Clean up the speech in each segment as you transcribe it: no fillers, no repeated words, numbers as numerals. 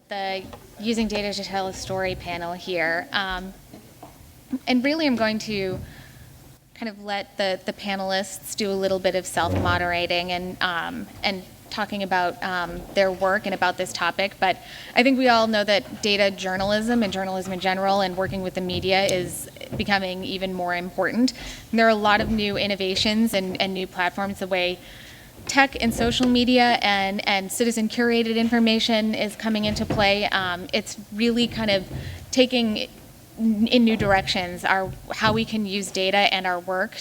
the Using Data to Tell a Story panel here. And really I'm going to kind of let the panelists do a little bit of self-moderating and talking about their work and about this topic. But I think we all know that data journalism and journalism in general and working with the media is becoming even more important. And there are a lot of new innovations and new platforms, the way tech and social media and citizen curated information is coming into play. It's really kind of taking in new directions how we can use data and our work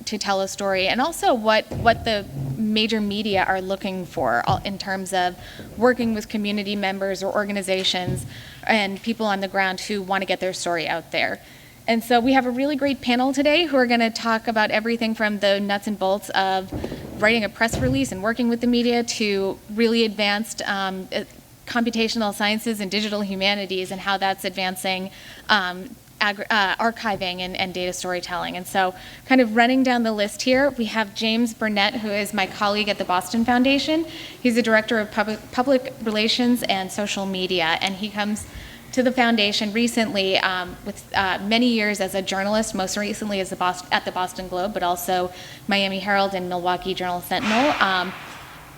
to tell a story, and also what the major media are looking for in terms of working with community members or organizations and people on the ground who want to get their story out there. And so we have a really great panel today who are going to talk about everything from the nuts and bolts of writing a press release and working with the media to really advanced computational sciences and digital humanities and how that's advancing archiving and data storytelling. And so kind of running down the list here, we have James Burnett, who is my colleague at the Boston Foundation. He's the Director of Public Relations and Social Media, and he comes to the foundation recently with many years as a journalist, most recently as at the Boston Globe, but also Miami Herald and Milwaukee Journal-Sentinel.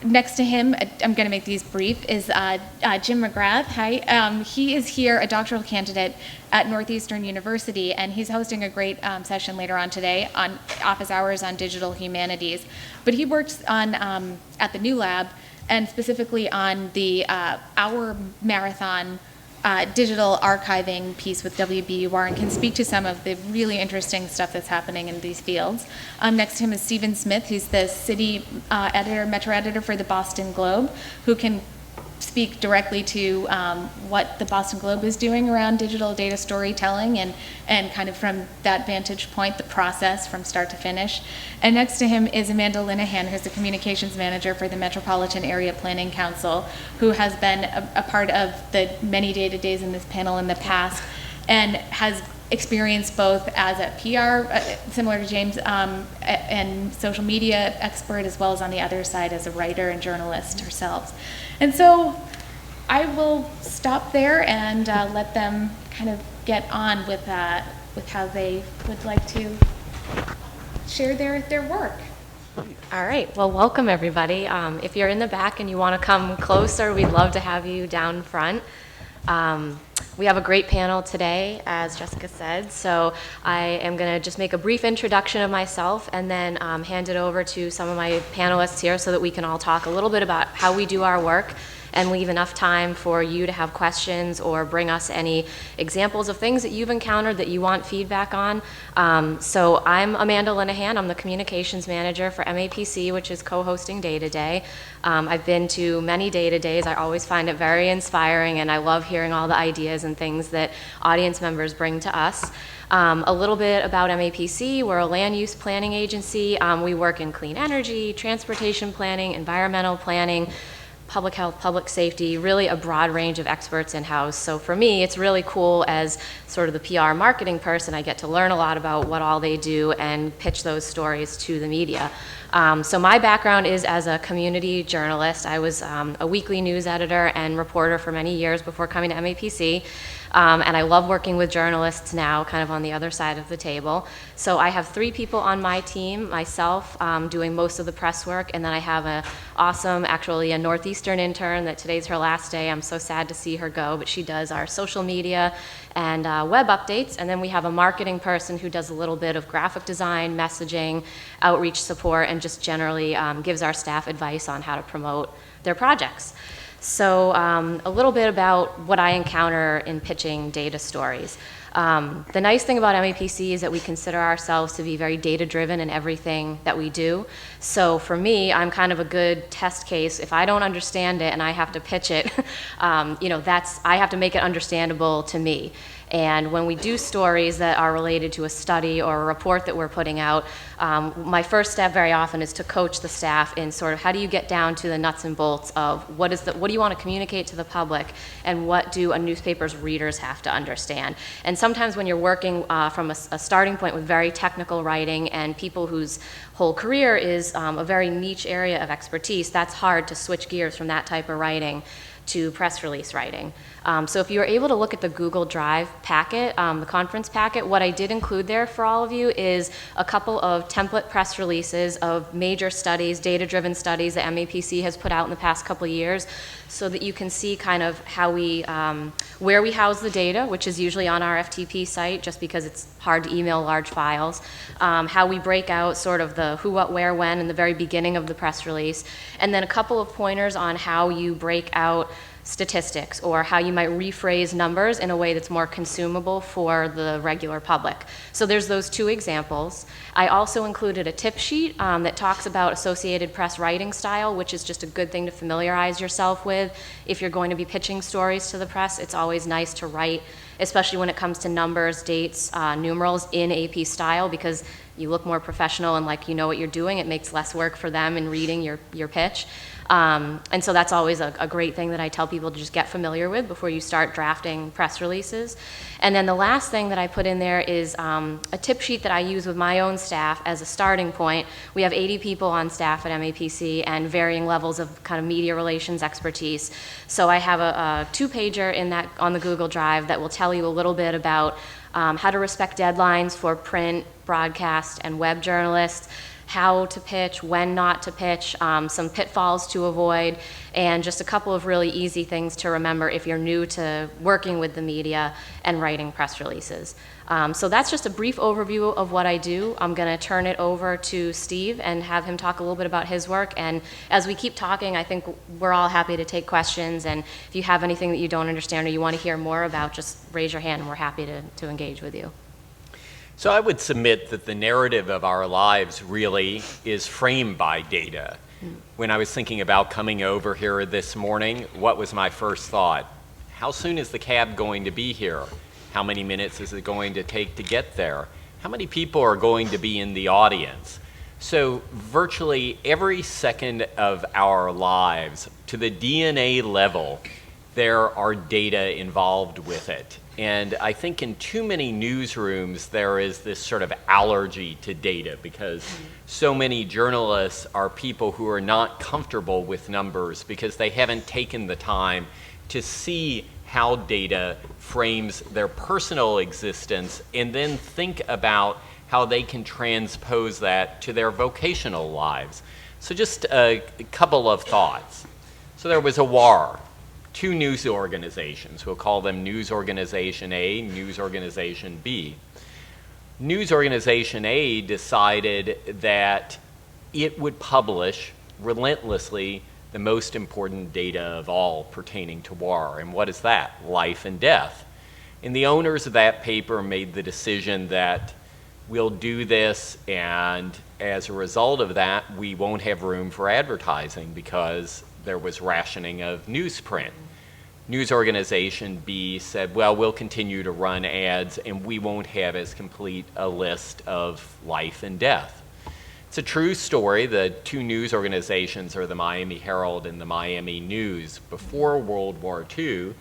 Next to him, I'm going to make these brief, is Jim McGrath. Hi. He is here, a doctoral candidate at Northeastern University, and he's hosting a great session later on today on office hours on digital humanities. But he works on at the New Lab, and specifically on the Hour Marathon digital archiving piece with WBUR, and can speak to some of the really interesting stuff that's happening in these fields. Next to him is Stephen Smith, who's the city editor, metro editor for the Boston Globe, who can speak directly to what the Boston Globe is doing around digital data storytelling and kind of from that vantage point, the process from start to finish. And next to him is Amanda Linehan, who's the communications manager for the Metropolitan Area Planning Council, who has been a part of the many data days in this panel in the past and has experience both as a PR, similar to James, and social media expert, as well as on the other side as a writer and journalist herself. And so I will stop there and let them kind of get on with how they would like to share their work. All right, well, welcome everybody. If you're in the back and you want to come closer, we'd love to have you down front. We have a great panel today, as Jessica said, so I am going to just make a brief introduction of myself and then hand it over to some of my panelists here so that we can all talk a little bit about how we do our work and leave enough time for you to have questions or bring us any examples of things that you've encountered that you want feedback on. So I'm Amanda Linehan. I'm the communications manager for MAPC, which is co-hosting Data Day. I've been to many Data Days. I always find it very inspiring, and I love hearing all the ideas and things that audience members bring to us. A little bit about MAPC. We're a land use planning agency. We work in clean energy, transportation planning, environmental planning, public health, public safety, really a broad range of experts in-house. So for me, it's really cool as sort of the PR marketing person. I get to learn a lot about what all they do and pitch those stories to the media. So my background is as a community journalist. I was a weekly news editor and reporter for many years before coming to MAPC. And I love working with journalists now, kind of on the other side of the table. So I have 3 people on my team, myself doing most of the press work, and then I have actually a Northeastern intern that today's her last day. I'm so sad to see her go, but she does our social media and web updates. And then we have a marketing person who does a little bit of graphic design, messaging, outreach support, and just generally gives our staff advice on how to promote their projects. So a little bit about what I encounter in pitching data stories. The nice thing about MAPC is that we consider ourselves to be very data-driven in everything that we do. So for me, I'm kind of a good test case. If I don't understand it and I have to pitch it, I have to make it understandable to me. And when we do stories that are related to a study or a report that we're putting out, my first step very often is to coach the staff in sort of how do you get down to the nuts and bolts of what do you want to communicate to the public, and what do a newspaper's readers have to understand. And sometimes when you're working from a starting point with very technical writing and people whose whole career is a very niche area of expertise, that's hard to switch gears from that type of writing to press release writing. So if you were able to look at the Google Drive packet, the conference packet, what I did include there for all of you is a couple of template press releases of major studies, data-driven studies that MAPC has put out in the past couple of years, so that you can see kind of how we, where we house the data, which is usually on our FTP site, just because it's hard to email large files, how we break out sort of the who, what, where, when in the very beginning of the press release, and then a couple of pointers on how you break out statistics or how you might rephrase numbers in a way that's more consumable for the regular public. So there's those two examples. I also included a tip sheet that talks about Associated Press writing style, which is just a good thing to familiarize yourself with. If you're going to be pitching stories to the press, it's always nice to write, especially when it comes to numbers, dates, numerals in AP style, because you look more professional and like you know what you're doing. It makes less work for them in reading your pitch. And so that's always a great thing that I tell people to just get familiar with before you start drafting press releases. And then the last thing that I put in there is a tip sheet that I use with my own staff as a starting point. We have 80 people on staff at MAPC and varying levels of kind of media relations expertise. So I have a two-pager in that on the Google Drive that will tell you a little bit about how to respect deadlines for print, broadcast, and web journalists, how to pitch, when not to pitch, some pitfalls to avoid, and just a couple of really easy things to remember if you're new to working with the media and writing press releases. So that's just a brief overview of what I do. I'm going to turn it over to Steve and have him talk a little bit about his work. And as we keep talking, I think we're all happy to take questions. And if you have anything that you don't understand or you want to hear more about, just raise your hand and we're happy to engage with you. So I would submit that the narrative of our lives really is framed by data. When I was thinking about coming over here this morning, what was my first thought? How soon is the cab going to be here? How many minutes is it going to take to get there? How many people are going to be in the audience? So virtually every second of our lives, to the DNA level, there are data involved with it. And I think in too many newsrooms, there is this sort of allergy to data because so many journalists are people who are not comfortable with numbers because they haven't taken the time to see how data frames their personal existence and then think about how they can transpose that to their vocational lives. So just a couple of thoughts. So there was a war. Two news organizations, we'll call them News Organization A, News Organization B. News Organization A decided that it would publish relentlessly the most important data of all pertaining to war. And what is that? Life and death. And the owners of that paper made the decision that we'll do this, and as a result of that, we won't have room for advertising because there was rationing of newsprint. News Organization B said, well, we'll continue to run ads and we won't have as complete a list of life and death. It's a true story. The two news organizations are the Miami Herald and the Miami News. Before World War II,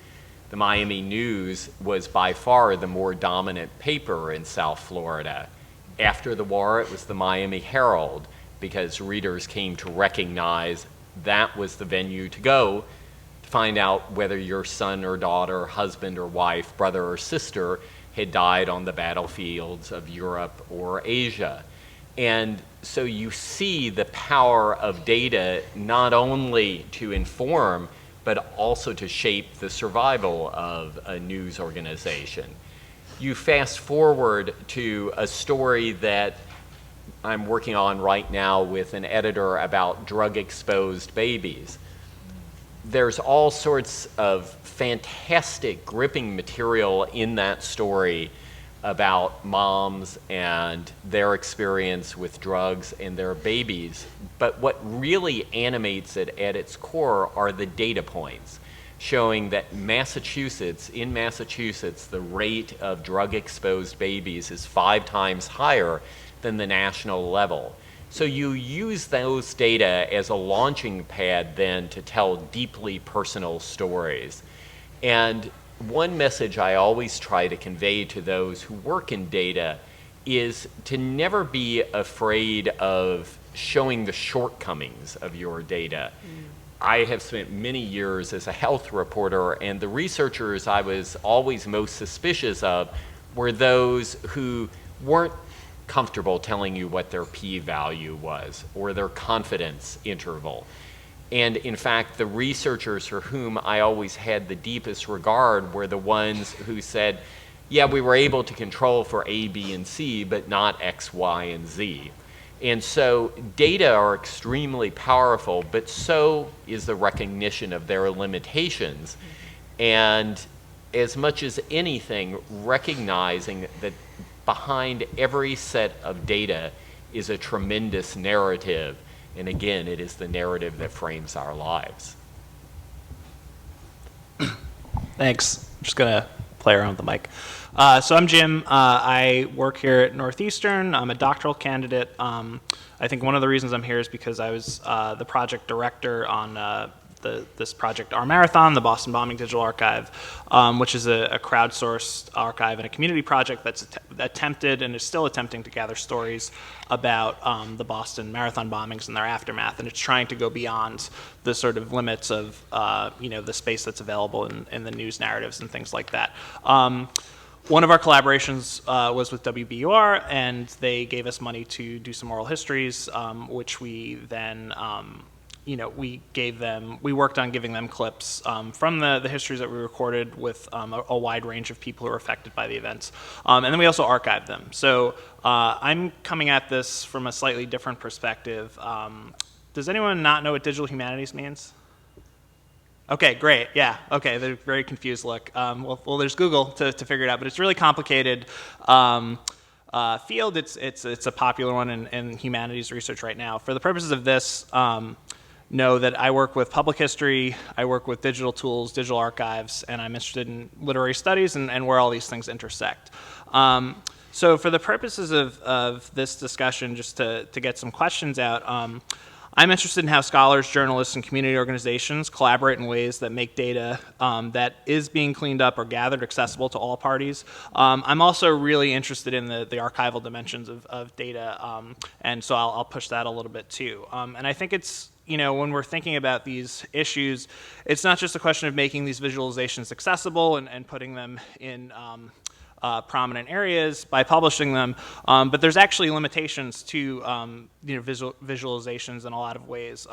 the Miami News was by far the more dominant paper in South Florida. After the war, it was the Miami Herald because readers came to recognize that was the venue to go to find out whether your son or daughter, husband or wife, brother or sister had died on the battlefields of Europe or Asia. And so you see the power of data not only to inform, but also to shape the survival of a news organization. You fast forward to a story that I'm working on right now with an editor about drug-exposed babies. There's all sorts of fantastic, gripping material in that story about moms and their experience with drugs and their babies. But what really animates it at its core are the data points showing that in Massachusetts, the rate of drug-exposed babies is 5 times higher than the national level. So you use those data as a launching pad then to tell deeply personal stories. And one message I always try to convey to those who work in data is to never be afraid of showing the shortcomings of your data. I have spent many years as a health reporter, and the researchers I was always most suspicious of were those who weren't comfortable telling you what their p-value was or their confidence interval. And in fact, the researchers for whom I always had the deepest regard were the ones who said, yeah, we were able to control for A, B, and C, but not X, Y, and Z. And so data are extremely powerful, but so is the recognition of their limitations. And as much as anything, recognizing that behind every set of data is a tremendous narrative. And again, it is the narrative that frames our lives. Thanks. I'm just going to play around with the mic. So I'm Jim. I work here at Northeastern. I'm a doctoral candidate. I think one of the reasons I'm here is because I was the project director on this project, Our Marathon, the Boston Bombing Digital Archive, which is a crowdsourced archive and a community project that's attempted and is still attempting to gather stories about the Boston Marathon bombings and their aftermath, and it's trying to go beyond the sort of limits of the space that's available in the news narratives and things like that. One of our collaborations was with WBUR, and they gave us money to do some oral histories, which we then we worked on giving them clips from the histories that we recorded with a wide range of people who were affected by the events. And then we also archived them. So I'm coming at this from a slightly different perspective. Does anyone not know what digital humanities means? Okay, great. Yeah. Okay, they're very confused look. Well, there's Google to figure it out, but it's a really complicated field. It's a popular one in humanities research right now. For the purposes of this, know that I work with public history, I work with digital tools, digital archives, and I'm interested in literary studies and where all these things intersect. So for the purposes of this discussion, just to get some questions out, I'm interested in how scholars, journalists, and community organizations collaborate in ways that make data that is being cleaned up or gathered accessible to all parties. I'm also really interested in the archival dimensions of data, and so I'll push that a little bit too. And I think it's, when we're thinking about these issues, it's not just a question of making these visualizations accessible and putting them in prominent areas by publishing them, but there's actually limitations to visualizations in a lot of ways.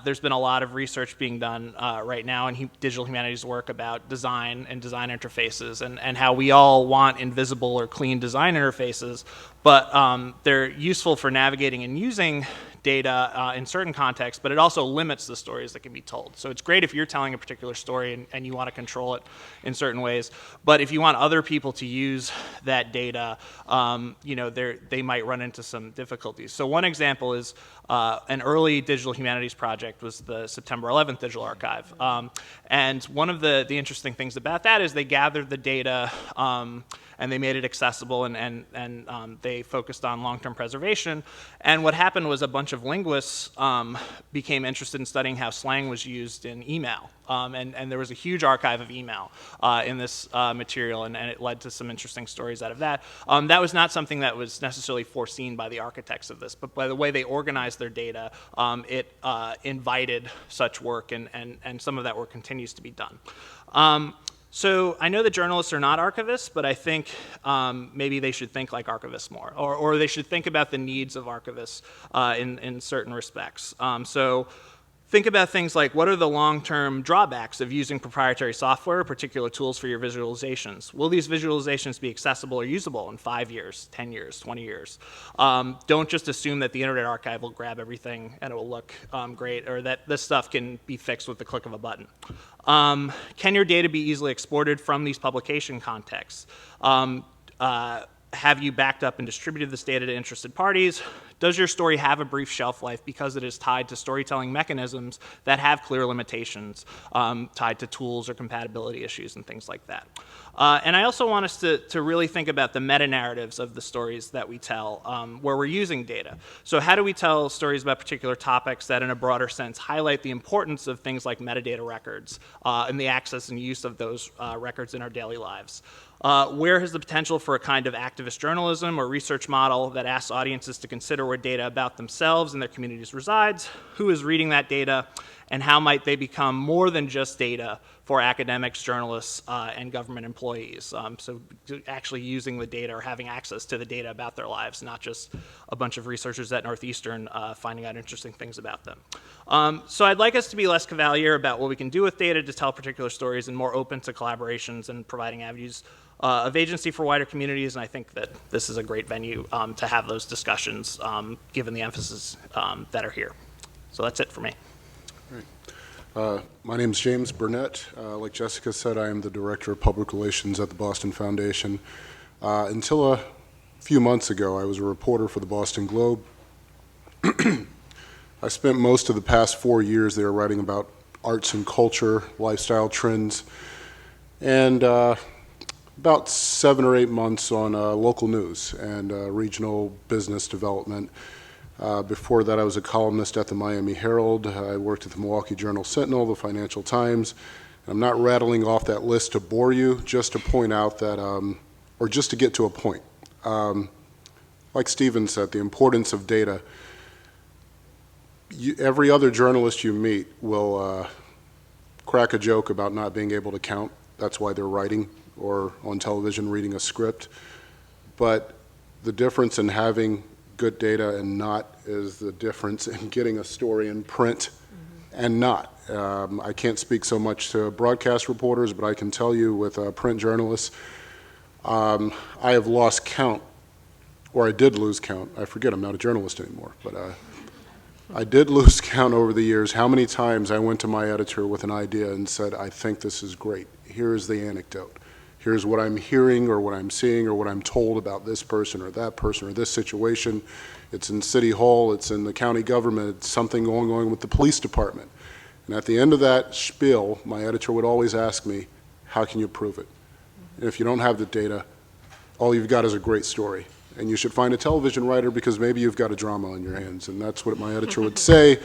There's been a lot of research being done right now in digital humanities work about design and design interfaces and how we all want invisible or clean design interfaces, but they're useful for navigating and using data in certain contexts, but it also limits the stories that can be told. So it's great if you're telling a particular story and you want to control it in certain ways, but if you want other people to use that data, they might run into some difficulties. So one example is an early digital humanities project was the September 11th Digital Archive. And one of the interesting things about that is they gathered the data and they made it accessible and they focused on long-term preservation. And what happened was a bunch of linguists became interested in studying how slang was used in email. And there was a huge archive of email in this material, and it led to some interesting stories out of that. That was not something that was necessarily foreseen by the architects of this, but by the way they organized their data, it invited such work, and some of that work continues to be done. So I know that journalists are not archivists, but I think maybe they should think like archivists more, or they should think about the needs of archivists in certain respects. So think about things like, what are the long-term drawbacks of using proprietary software or particular tools for your visualizations? Will these visualizations be accessible or usable in 5 years, 10 years, 20 years? Don't just assume that the Internet Archive will grab everything and it will look great, or that this stuff can be fixed with the click of a button. Can your data be easily exported from these publication contexts? Have you backed up and distributed this data to interested parties? Does your story have a brief shelf life because it is tied to storytelling mechanisms that have clear limitations, tied to tools or compatibility issues and things like that? And I also want us to really think about the meta-narratives of the stories that we tell where we're using data. So how do we tell stories about particular topics that in a broader sense highlight the importance of things like metadata records and the access and use of those records in our daily lives? Where has the potential for a kind of activist journalism or research model that asks audiences to consider where data about themselves and their communities resides, who is reading that data, and how might they become more than just data for academics, journalists, and government employees. So actually using the data or having access to the data about their lives, not just a bunch of researchers at Northeastern finding out interesting things about them. So I'd like us to be less cavalier about what we can do with data to tell particular stories and more open to collaborations and providing avenues of agency for wider communities, and I think that this is a great venue to have those discussions given the emphasis that are here. So that's it for me. My name is James Burnett. Like Jessica said, I am the Director of Public Relations at the Boston Foundation. Until a few months ago, I was a reporter for the Boston Globe. I spent most of the past 4 years there writing about arts and culture, lifestyle trends, and about 7 or 8 months on local news and regional business development. Before that, I was a columnist at the Miami Herald. I worked at the Milwaukee Journal-Sentinel, the Financial Times. I'm not rattling off that list to bore you, just to point out that, or just to get to a point. Like Stephen said, the importance of data. Every other journalist you meet will crack a joke about not being able to count. That's why they're writing or on television reading a script. But the difference in having good data and not is the difference in getting a story in print and not. I can't speak so much to broadcast reporters, but I can tell you with print journalists, I have lost count, or I did lose count. I forget, I'm not a journalist anymore, but I did lose count over the years how many times I went to my editor with an idea and said, I think this is great. Here's the anecdote. Here's what I'm hearing or what I'm seeing or what I'm told about this person or this situation. It's in City Hall, it's in the county government, it's something going on with the police department. And at the end of that spiel, my editor would always ask me, how can you prove it? And if you don't have the data, all you've got is a great story. And you should find a television writer because maybe you've got a drama on your hands. And that's what my editor would say.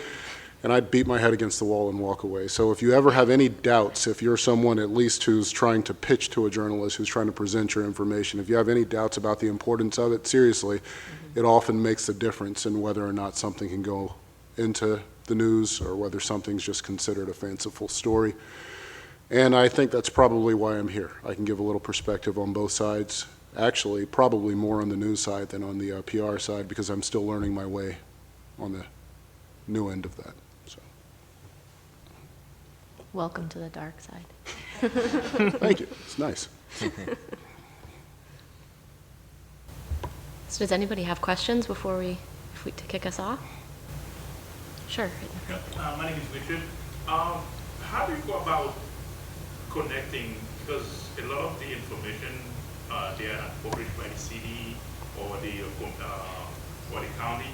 And I'd beat my head against the wall and walk away. So if you ever have any doubts, if you're someone at least who's trying to pitch to a journalist, who's trying to present your information, if you have any doubts about the importance of it, seriously, it often makes a difference in whether or not something can go into the news or whether something's just considered a fanciful story. And I think that's probably why I'm here. I can give a little perspective on both sides. Actually, probably more on the news side than on the PR side because I'm still learning my way on the new end of that. Welcome to the dark side. Thank you. It's nice. So does anybody have questions before to kick us off? Sure. My name is Richard. How do you go about connecting, because a lot of the information they are published by the city or the county.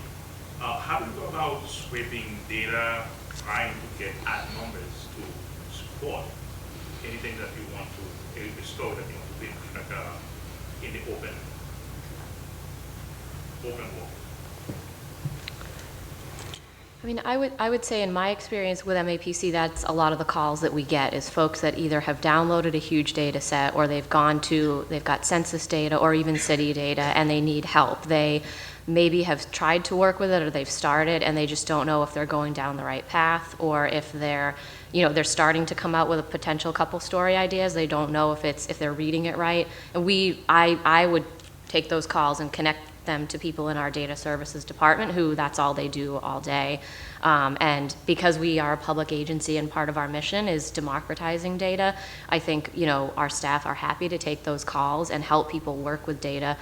How do you go about scraping data, trying to get ad numbers to support anything that you want to, a story that you want to be in the open world? I mean, I would say in my experience with MAPC, that's a lot of the calls that we get is folks that either have downloaded a huge data set or they've got census data or even city data and they need help. They maybe have tried to work with it or they've started and they just don't know if they're going down the right path or if they're starting to come out with a potential couple story ideas. They don't know if they're reading it right. And I would take those calls and connect them to people in our data services department who that's all they do all day. And because we are a public agency and part of our mission is democratizing data, I think our staff are happy to take those calls and help people work with data.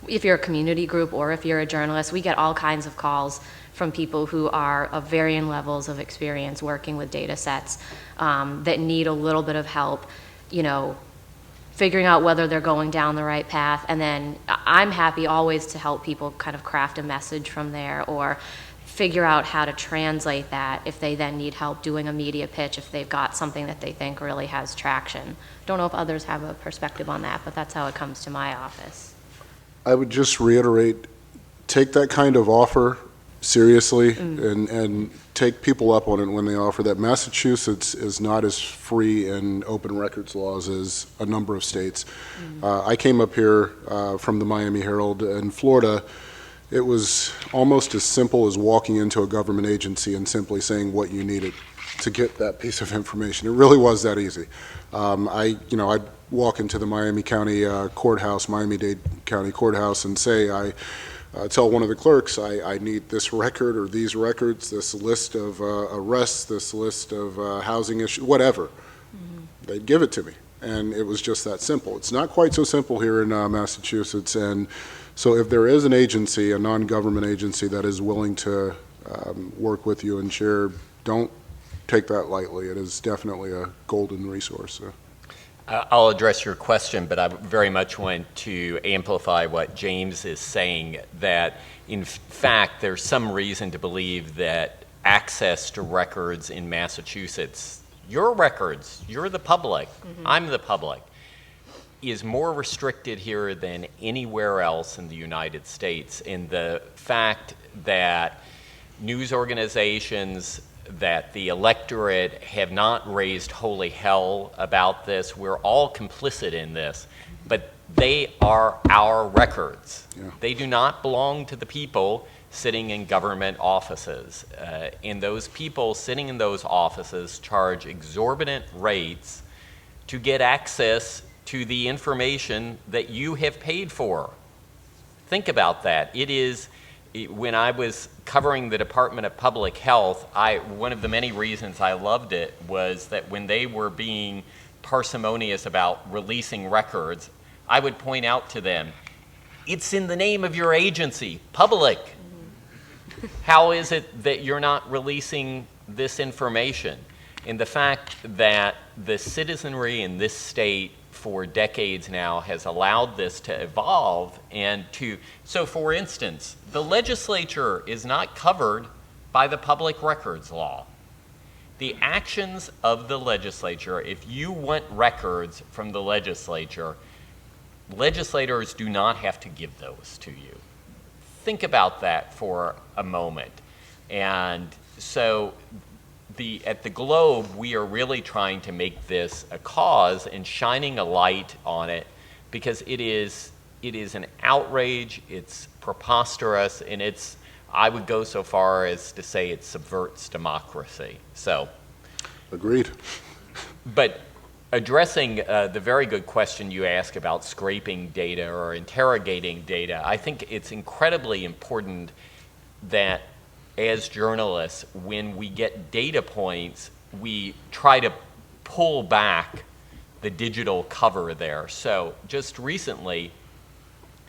If you're a community group or if you're a journalist, we get all kinds of calls from people who are of varying levels of experience working with data sets that need a little bit of help, figuring out whether they're going down the right path. And then I'm happy always to help people kind of craft a message from there or figure out how to translate that if they then need help doing a media pitch, if they've got something that they think really has traction. Don't know if others have a perspective on that, but that's how it comes to my office. I would just reiterate, take that kind of offer seriously and take people up on it when they offer that. Massachusetts is not as free in open records laws as a number of states. I came up here from the Miami Herald in Florida, It was almost as simple as walking into a government agency and simply saying what you needed to get that piece of information. It really was that easy. I'd walk into the Miami-Dade County Courthouse and say, I tell one of the clerks, I need this record or these records, this list of arrests, this list of housing issues, whatever. They'd give it to me, and it was just that simple. It's not quite so simple here in Massachusetts, and so if there is an agency, a non-government agency that is willing to work with you and share, don't take that lightly. It is definitely a golden resource. So. I'll address your question, but I very much want to amplify what James is saying, that in fact there's some reason to believe that access to records in Massachusetts, your records, you're the public, I'm the public, is more restricted here than anywhere else in the United States. In the fact that news organizations, that the electorate have not raised holy hell about this. We're all complicit in this, but they are our records. Yeah. They do not belong to the people sitting in government offices. And those people sitting in those offices charge exorbitant rates to get access to the information that you have paid for. Think about that. It is, when I was covering the Department of Public Health, one of the many reasons I loved it was that when they were being parsimonious about releasing records, I would point out to them, it's in the name of your agency, public. How is it that you're not releasing this information? And the fact that the citizenry in this state for decades now has allowed this to evolve so for instance, the legislature is not covered by the public records law. The actions of the legislature, if you want records from the legislature, legislators do not have to give those to you. Think about that for a moment. And so at the Globe, we are really trying to make this a cause and shining a light on it, because it is an outrage, it's preposterous, and I would go so far as to say it subverts democracy. So, agreed. But addressing the very good question you ask about scraping data or interrogating data, I think it's incredibly important that as journalists, when we get data points, we try to pull back the digital cover there. So just recently,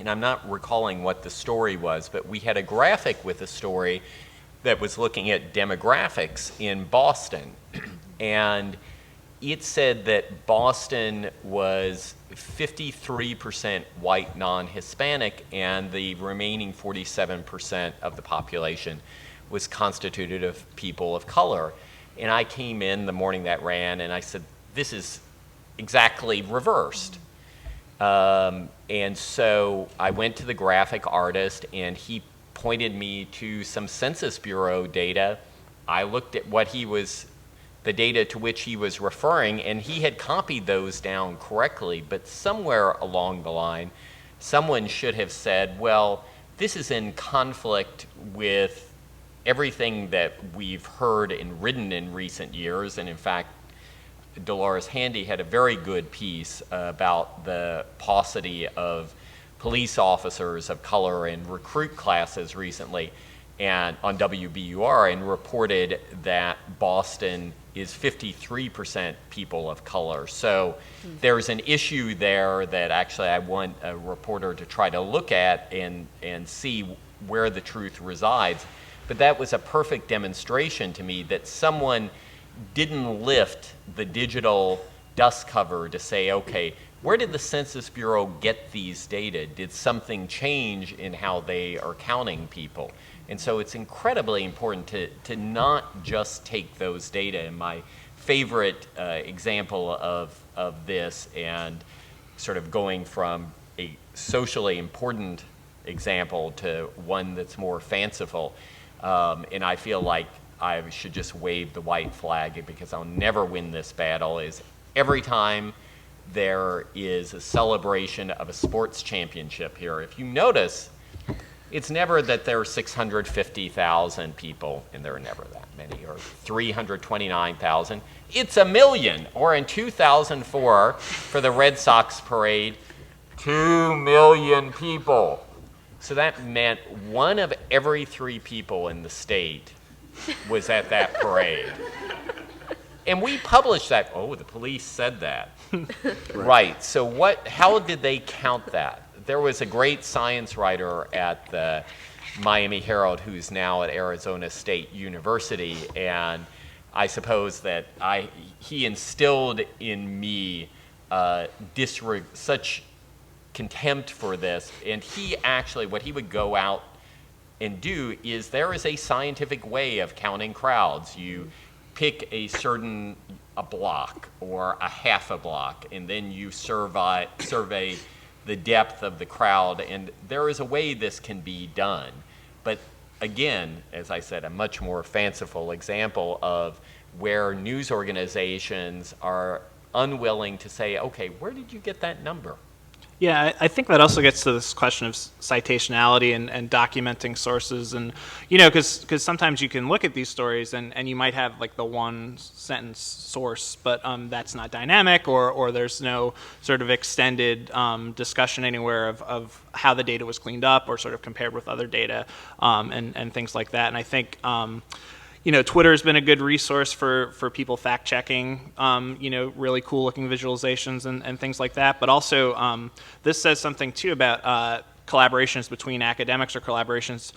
and I'm not recalling what the story was, but we had a graphic with a story that was looking at demographics in Boston. And it said that Boston was 53% white non-Hispanic, and the remaining 47% of the population was constituted of people of color. And I came in the morning that ran and I said, this is exactly reversed. And so I went to the graphic artist and he pointed me to some Census Bureau data. I looked at the data to which he was referring, and he had copied those down correctly, but somewhere along the line, someone should have said, well, this is in conflict with everything that we've heard and written in recent years. And in fact, Dolores Handy had a very good piece about the paucity of police officers of color in recruit classes recently and on WBUR, and reported that Boston is 53% people of color. So there's an issue there that actually I want a reporter to try to look at and see where the truth resides. But that was a perfect demonstration to me that someone didn't lift the digital dust cover to say, okay, where did the Census Bureau get these data? Did something change in how they are counting people? And so it's incredibly important to not just take those data. And my favorite example of this, and sort of going from a socially important example to one that's more fanciful, and I feel like I should just wave the white flag because I'll never win this battle, is every time there is a celebration of a sports championship here, if you notice, It's never that there are 650,000 people, and there are never that many, or 329,000. It's 1 million. Or in 2004, for the Red Sox parade, 2 million people. So that meant 1 of every 3 people in the state was at that parade. And we published that. Oh, the police said that. Right. So how did they count that? There was a great science writer at the Miami Herald who's now at Arizona State University, and I suppose that he instilled in me such contempt for this, and he actually, what he would go out and do is there is a scientific way of counting crowds. You pick a block or a half a block, and then you survey the depth of the crowd, and there is a way this can be done. But again, as I said, a much more fanciful example of where news organizations are unwilling to say, okay, where did you get that number? Yeah, I think that also gets to this question of citationality and documenting sources, and because sometimes you can look at these stories and you might have like the one sentence source, but that's not dynamic, or there's no sort of extended discussion anywhere of how the data was cleaned up or sort of compared with other data and things like that. And I think Twitter has been a good resource for people fact-checking, really cool-looking visualizations and things like that. But also, this says something, too, about collaborations between academics or collaborations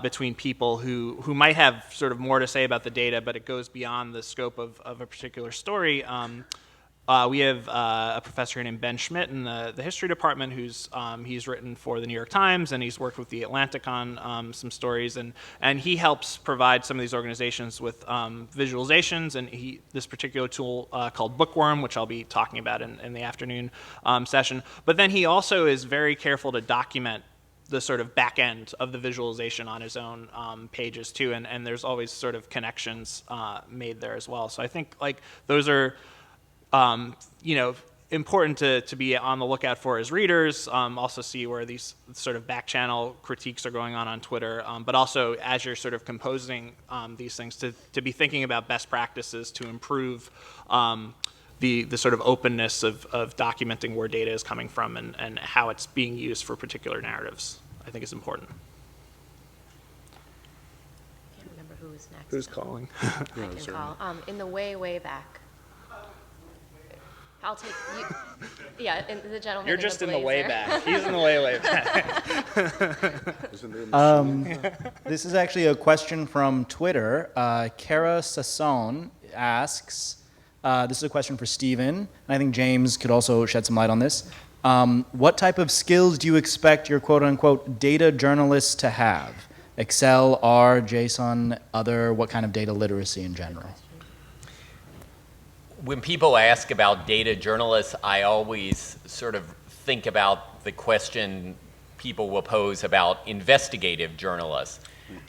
between people who might have sort of more to say about the data, but it goes beyond the scope of a particular story. We have a professor named Ben Schmidt in the history department he's written for the New York Times, and he's worked with the Atlantic on some stories, and he helps provide some of these organizations with visualizations, and this particular tool called Bookworm, which I'll be talking about in the afternoon session. But then he also is very careful to document the sort of back end of the visualization on his own pages too, and there's always sort of connections made there as well. So I think like those are important to be on the lookout for as readers, also see where these sort of back channel critiques are going on Twitter, but also as you're sort of composing these things to be thinking about best practices to improve the sort of openness of documenting where data is coming from and how it's being used for particular narratives, I think is important. I can't remember who was next. Who's calling? I can call. In the way back. I'll take you. Yeah, and the gentleman. You're just in the way back. He's in the way back. This is actually a question from Twitter. Kara Sasson asks, this is a question for Stephen, and I think James could also shed some light on this. What type of skills do you expect your quote-unquote data journalists to have? Excel, R, JSON, other, what kind of data literacy in general? When people ask about data journalists, I always sort of think about the question people will pose about investigative journalists.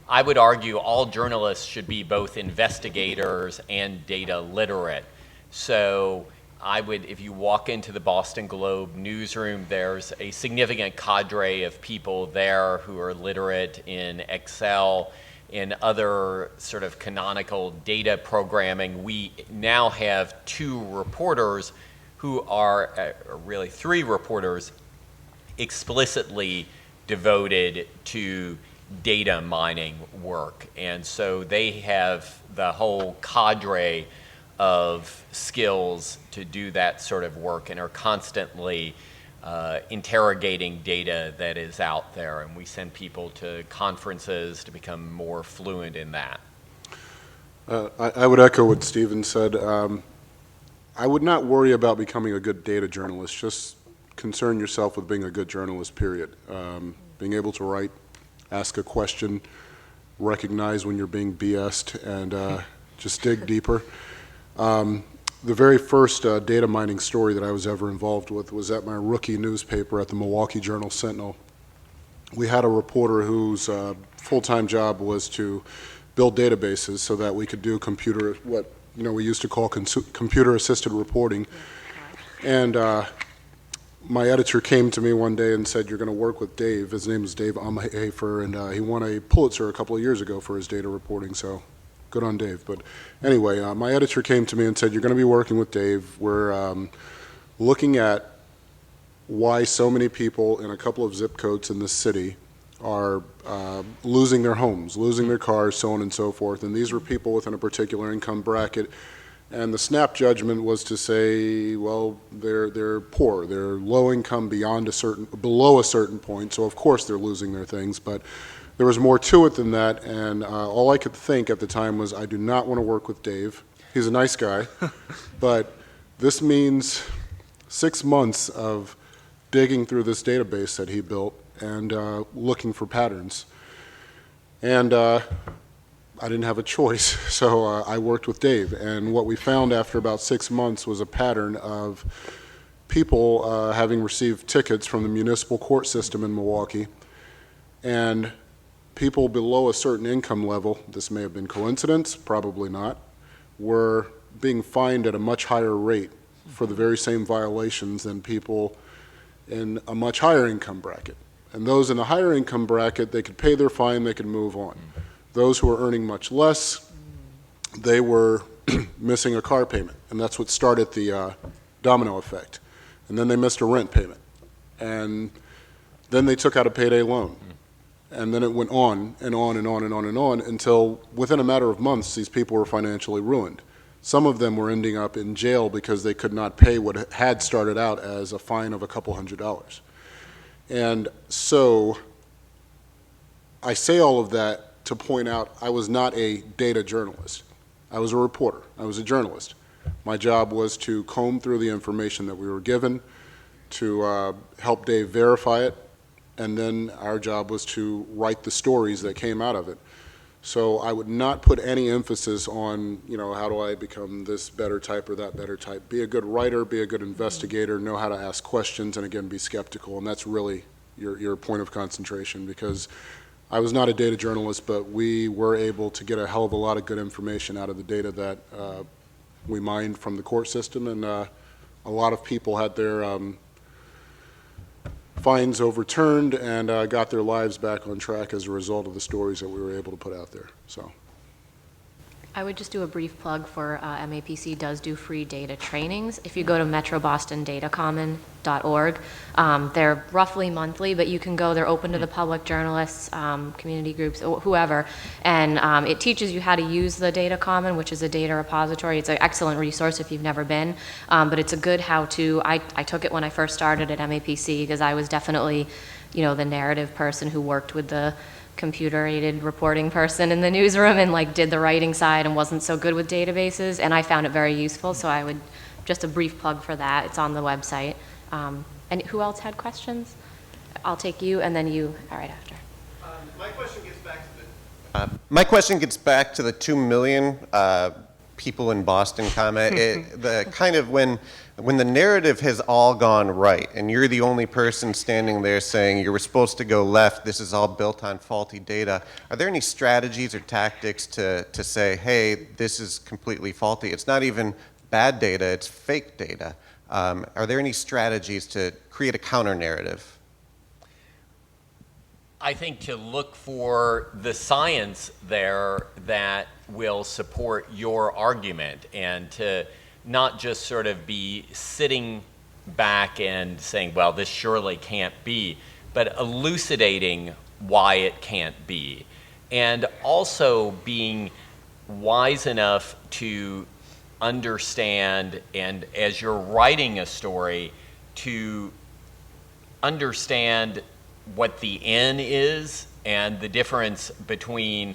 I would argue all journalists should be both investigators and data literate. So if you walk into the Boston Globe newsroom, there's a significant cadre of people there who are literate in Excel, in other sort of canonical data programming. We now have 2 reporters who are, really 3 reporters, explicitly devoted to data mining work. And so they have the whole cadre of skills to do that sort of work and are constantly interrogating data that is out there, and we send people to conferences to become more fluent in that. I would echo what Stephen said. I would not worry about becoming a good data journalist. Just concern yourself with being a good journalist, period. Being able to write, ask a question, recognize when you're being BS'd, and just dig deeper. The very first data mining story that I was ever involved with was at my rookie newspaper at the Milwaukee Journal-Sentinel. We had a reporter whose full-time job was to build databases so that we could do what we used to call computer-assisted reporting. And my editor came to me one day and said, "You're going to work with Dave." His name is Dave Amhafer, and he won a Pulitzer a couple of years ago for his data reporting, so good on Dave. But anyway, my editor came to me and said, "You're going to be working with Dave. We're looking at why so many people in a couple of zip codes in this city are losing their homes, losing their cars, so on and so forth. And these were people within a particular income bracket. And the snap judgment was to say, well, they're poor, they're low income below a certain point, so of course they're losing their things. But there was more to it than that, and all I could think at the time was, I do not want to work with Dave. He's a nice guy, but this means 6 months of digging through this database that he built and looking for patterns. And I didn't have a choice, so I worked with Dave. And what we found after about 6 months was a pattern of people having received tickets from the municipal court system in Milwaukee, and people below a certain income level, this may have been coincidence, probably not, were being fined at a much higher rate for the very same violations than people in a much higher income bracket. And those in the higher income bracket, they could pay their fine, they could move on. Those who were earning much less, they were missing a car payment, and that's what started the domino effect. And then they missed a rent payment, and then they took out a payday loan. And then it went on and on and on and on and on until within a matter of months, these people were financially ruined. Some of them were ending up in jail because they could not pay what had started out as a fine of a couple $100s. And so I say all of that to point out I was not a data journalist. I was a reporter. I was a journalist. My job was to comb through the information that we were given, to help Dave verify it, and then our job was to write the stories that came out of it. So I would not put any emphasis on, how do I become this better type or that better type. Be a good writer, be a good investigator, know how to ask questions, and again, be skeptical. And that's really your point of concentration, because I was not a data journalist, but we were able to get a hell of a lot of good information out of the data that we mined from the court system, and a lot of people had their fines overturned and got their lives back on track as a result of the stories that we were able to put out there. So, I would just do a brief plug for MAPC does do free data trainings. If you go to metrobostondatacommon.org, they're roughly monthly, but you can go, they're open to the public, journalists, community groups, whoever, and it teaches you how to use the data common, which is a data repository. It's an excellent resource if you've never been, but it's a good how-to. I took it when I first started at MAPC because I was definitely, the narrative person who worked with the computer-aided reporting person in the newsroom and did the writing side and wasn't so good with databases, and I found it very useful, so I would, just a brief plug for that. It's on the website. And who else had questions? I'll take you, and then you, all right, after. My question gets back to the 2 million people in Boston comment. The kind of when the narrative has all gone right and you're the only person standing there saying you were supposed to go left, this is all built on faulty data, are there any strategies or tactics to say, hey, this is completely faulty? It's not even bad data, it's fake data. Are there any strategies to create a counter narrative? I think to look for the science there that will support your argument, and to not just sort of be sitting back and saying, well, this surely can't be, but elucidating why it can't be. And also being wise enough to understand, and as you're writing a story, to understand what the N is and the difference between,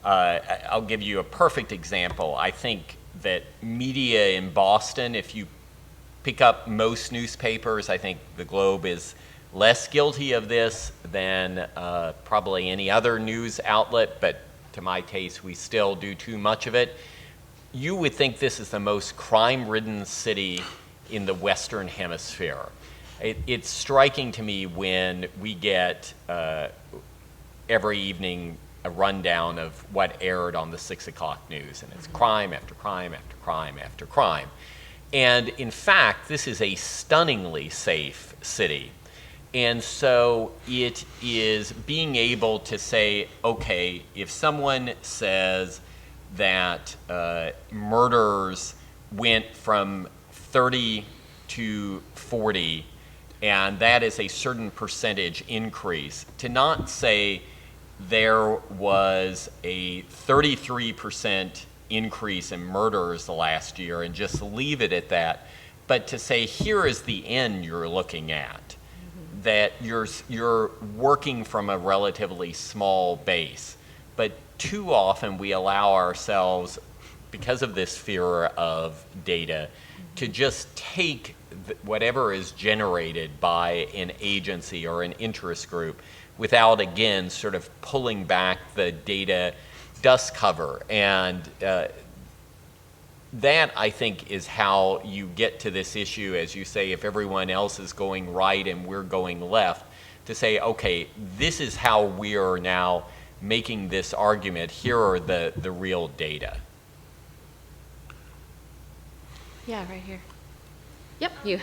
I'll give you a perfect example. I think that media in Boston, if you pick up most newspapers, I think the Globe is less guilty of this than probably any other news outlet, but to my taste, we still do too much of it. You would think this is the most crime-ridden city in the Western Hemisphere. It's striking to me when we get every evening a rundown of what aired on the 6 o'clock news, and it's crime after crime after crime after crime. And in fact, this is a stunningly safe city. And so it is being able to say, okay, if someone says that murders went from 30 to 40, and that is a certain percentage increase, to not say there was a 33% increase in murders the last year and just leave it at that, but to say here is the end you're looking at, that you're working from a relatively small base. But too often we allow ourselves, because of this fear of data, to just take whatever is generated by an agency or an interest group without, again, sort of pulling back the data dust cover. And that, I think, is how you get to this issue, as you say, if everyone else is going right and we're going left, to say, okay, this is how we are now making this argument. Here are the real data. Yeah, right here. Yep, you.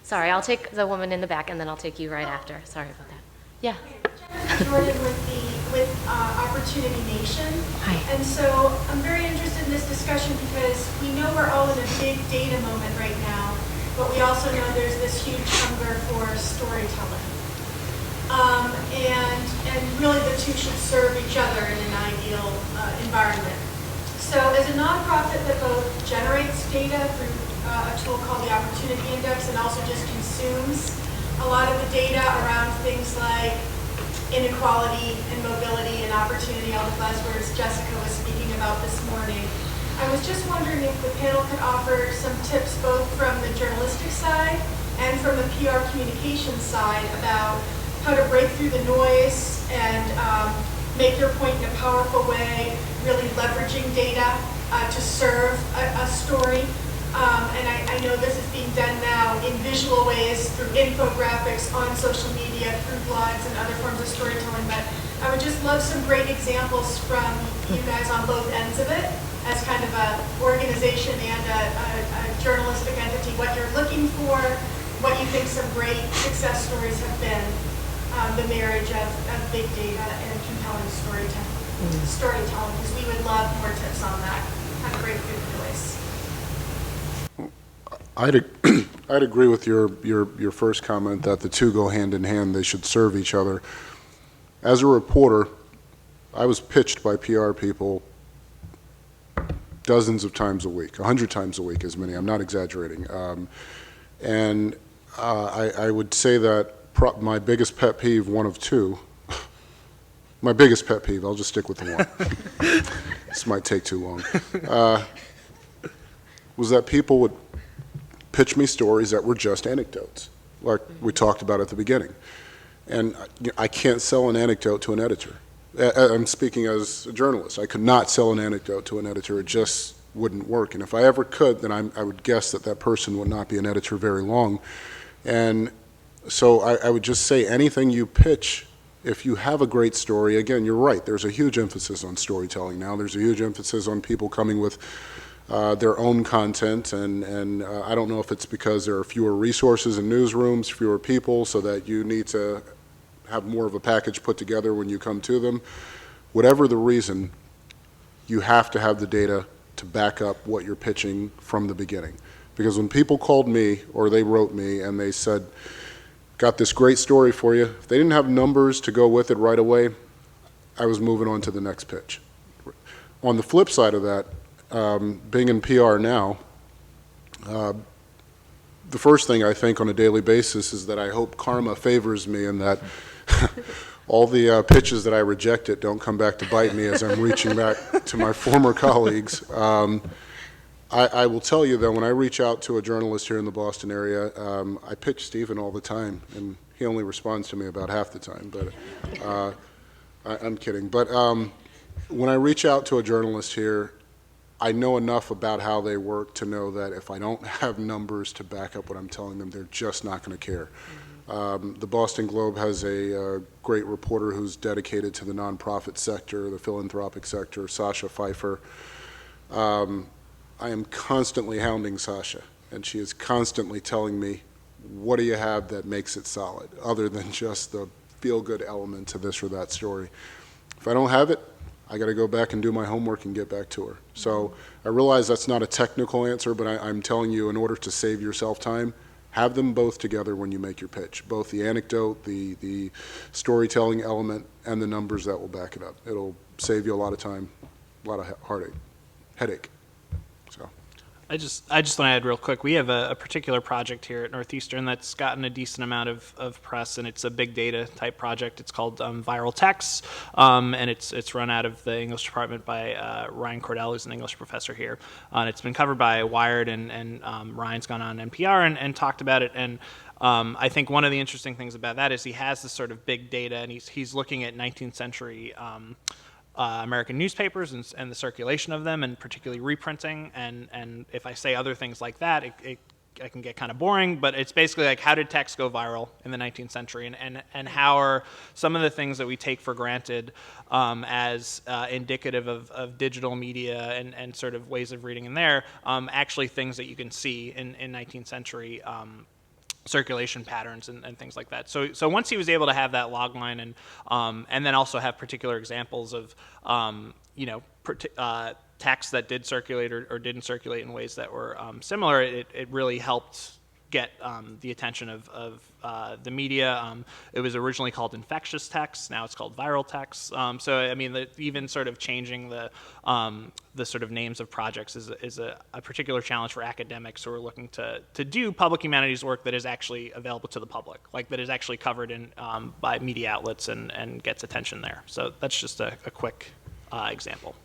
Sorry, I'll take the woman in the back, and then I'll take you right after. Sorry about that. Yeah. Jennifer Jordan with Opportunity Nation. Hi. And so I'm very interested in this discussion because we know we're all in a big data moment right now, but we also know there's this huge hunger for storytelling. And really the two should serve each other in an ideal environment. So as a nonprofit that both generates data through a tool called the Opportunity Index and also just consumes a lot of the data around things like inequality and mobility and opportunity, all the buzzwords Jessica was speaking about this morning. I was just wondering if the panel could offer some tips both from the journalistic side and from the PR communications side about how to break through the noise and make your point in a powerful way, really leveraging data to serve a story. And I know this is being done now in visual ways through infographics on social media, through blogs and other forms of storytelling, but I would just love some great examples from you guys on both ends of it as kind of an organization and a journalistic entity, what you're looking for, what you think some great success stories have been, the marriage of big data and compelling storytelling, because we would love more tips on that. Have a great food choice. I'd agree with your first comment that the two go hand in hand. They should serve each other. As a reporter, I was pitched by PR people dozens of times a week, 100 times a week, as many. I'm not exaggerating. I would say that my biggest pet peeve, one of two, my biggest pet peeve, I'll just stick with the one. This might take too long, was that people would pitch me stories that were just anecdotes, like we talked about at the beginning. And I can't sell an anecdote to an editor. I'm speaking as a journalist. I could not sell an anecdote to an editor. It just wouldn't work. And if I ever could, then I would guess that that person would not be an editor very long. And so I would just say anything you pitch, if you have a great story, again, you're right, there's a huge emphasis on storytelling now. There's a huge emphasis on people coming with their own content, and I don't know if it's because there are fewer resources in newsrooms, fewer people, so that you need to have more of a package put together when you come to them. Whatever the reason, you have to have the data to back up what you're pitching from the beginning. Because when people called me or they wrote me and they said, got this great story for you, if they didn't have numbers to go with it right away, I was moving on to the next pitch. On the flip side of that, being in PR now, the first thing I think on a daily basis is that I hope karma favors me and that all the pitches that I rejected don't come back to bite me as I'm reaching back to my former colleagues. I will tell you that when I reach out to a journalist here in the Boston area, I pitch Stephen all the time, and he only responds to me about half the time, but I'm kidding. But when I reach out to a journalist here, I know enough about how they work to know that if I don't have numbers to back up what I'm telling them, they're just not going to care. The Boston Globe has a great reporter who's dedicated to the nonprofit sector, the philanthropic sector, Sasha Pfeiffer. I am constantly hounding Sasha. And she is constantly telling me, what do you have that makes it solid, other than just the feel-good element to this or that story? If I don't have it, I got to go back and do my homework and get back to her. So I realize that's not a technical answer, but I'm telling you, in order to save yourself time, have them both together when you make your pitch, both the anecdote, the storytelling element, and the numbers that will back it up. It'll save you a lot of time, a lot of headache. So. I just want to add real quick, we have a particular project here at Northeastern that's gotten a decent amount of press, and it's a big data type project. It's called Viral Texts, and it's run out of the English department by Ryan Cordell, who's an English professor here. And it's been covered by Wired, and Ryan's gone on NPR and talked about it. And I think one of the interesting things about that is he has this sort of big data, and he's looking at 19th century American newspapers and the circulation of them, and particularly reprinting. And if I say other things like that, it can get kind of boring, but it's basically like, how did text go viral in the 19th century, and how are some of the things that we take for granted as indicative of digital media and sort of ways of reading in there, actually things that you can see in 19th century circulation patterns and things like that. So once he was able to have that log line and then also have particular examples of texts that did circulate or didn't circulate in ways that were similar, it really helped get the attention of the media. It was originally called infectious text. Now it's called viral text. So I mean, even sort of changing the sort of names of projects is a particular challenge for academics who are looking to do public humanities work that is actually available to the public, like that is actually covered in by media outlets and gets attention there. So that's just a quick example.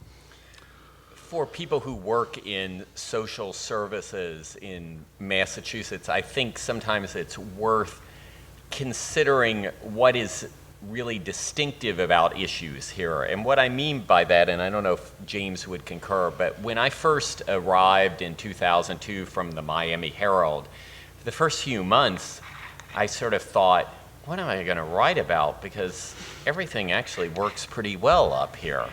For people who work in social services in Massachusetts, I think sometimes it's worth considering what is really distinctive about issues here. And what I mean by that, and I don't know if James would concur, but when I first arrived in 2002 from the Miami Herald, for the first few months, I sort of thought, what am I going to write about? Because everything actually works pretty well up here.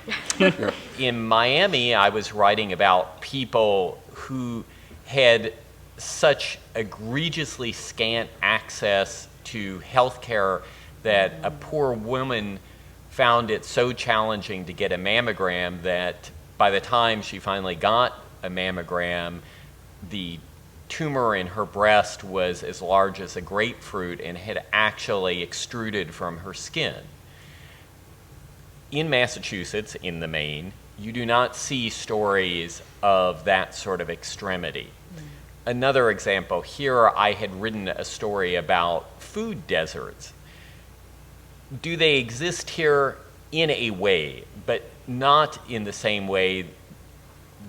In Miami, I was writing about people who had such egregiously scant access to health care that a poor woman found it so challenging to get a mammogram that by the time she finally got a mammogram, the tumor in her breast was as large as a grapefruit and had actually extruded from her skin. In Massachusetts, in the main, you do not see stories of that sort of extremity. Another example, here I had written a story about food deserts. Do they exist here? In a way, but not in the same way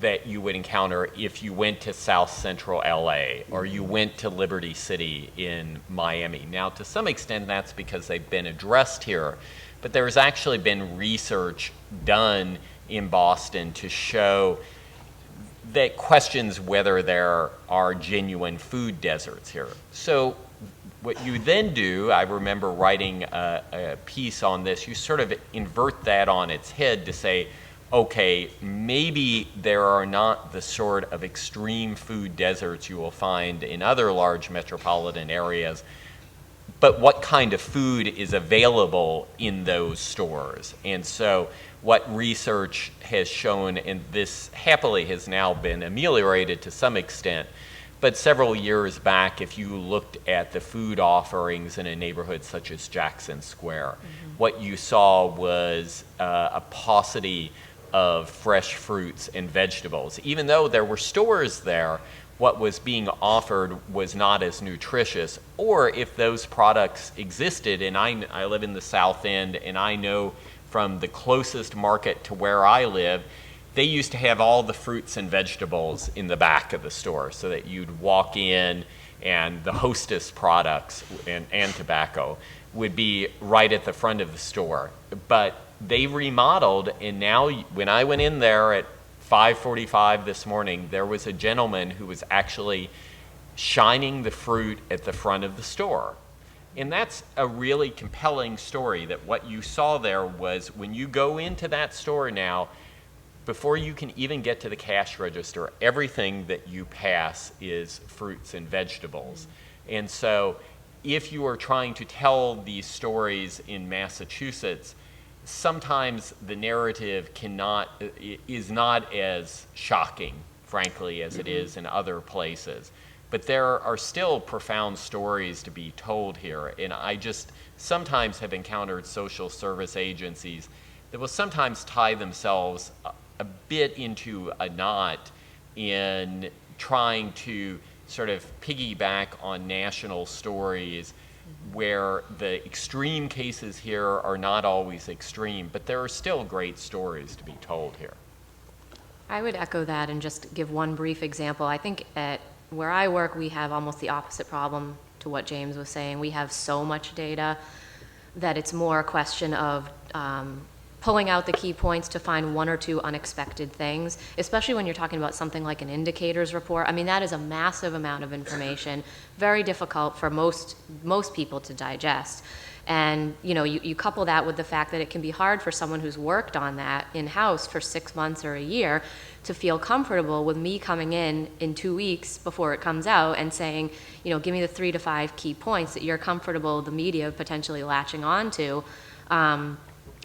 that you would encounter if you went to South Central LA or you went to Liberty City in Miami. Now, to some extent, that's because they've been addressed here, but there has actually been research done in Boston to show that questions whether there are genuine food deserts here. So what you then do, I remember writing a piece on this, you sort of invert that on its head to say, okay, maybe there are not the sort of extreme food deserts you will find in other large metropolitan areas, but what kind of food is available in those stores? And so what research has shown, and this happily has now been ameliorated to some extent, but several years back, if you looked at the food offerings in a neighborhood such as Jackson Square, what you saw was a paucity of fresh fruits and vegetables. Even though there were stores there, what was being offered was not as nutritious, or if those products existed, and I live in the South End, and I know from the closest market to where I live, they used to have all the fruits and vegetables in the back of the store so that you'd walk in and the Hostess products and tobacco would be right at the front of the store. But they remodeled, and now when I went in there at 5:45 this morning, there was a gentleman who was actually shining the fruit at the front of the store. And that's a really compelling story, that what you saw there was when you go into that store now, before you can even get to the cash register, everything that you pass is fruits and vegetables. And so if you are trying to tell these stories in Massachusetts, sometimes the narrative is not as shocking, frankly, as it is in other places. But there are still profound stories to be told here. And I just sometimes have encountered social service agencies that will sometimes tie themselves a bit into a knot in trying to sort of piggyback on national stories where the extreme cases here are not always extreme, but there are still great stories to be told here. I would echo that and just give one brief example. I think at where I work, we have almost the opposite problem to what James was saying. We have so much data that it's more a question of pulling out the key points to find one or two unexpected things, especially when you're talking about something like an indicators report. I mean, that is a massive amount of information, very difficult for most people to digest. And you couple that with the fact that it can be hard for someone who's worked on that in-house for 6 months or a year to feel comfortable with me coming in 2 weeks before it comes out and saying, give me the 3 to 5 key points that you're comfortable the media potentially latching on to.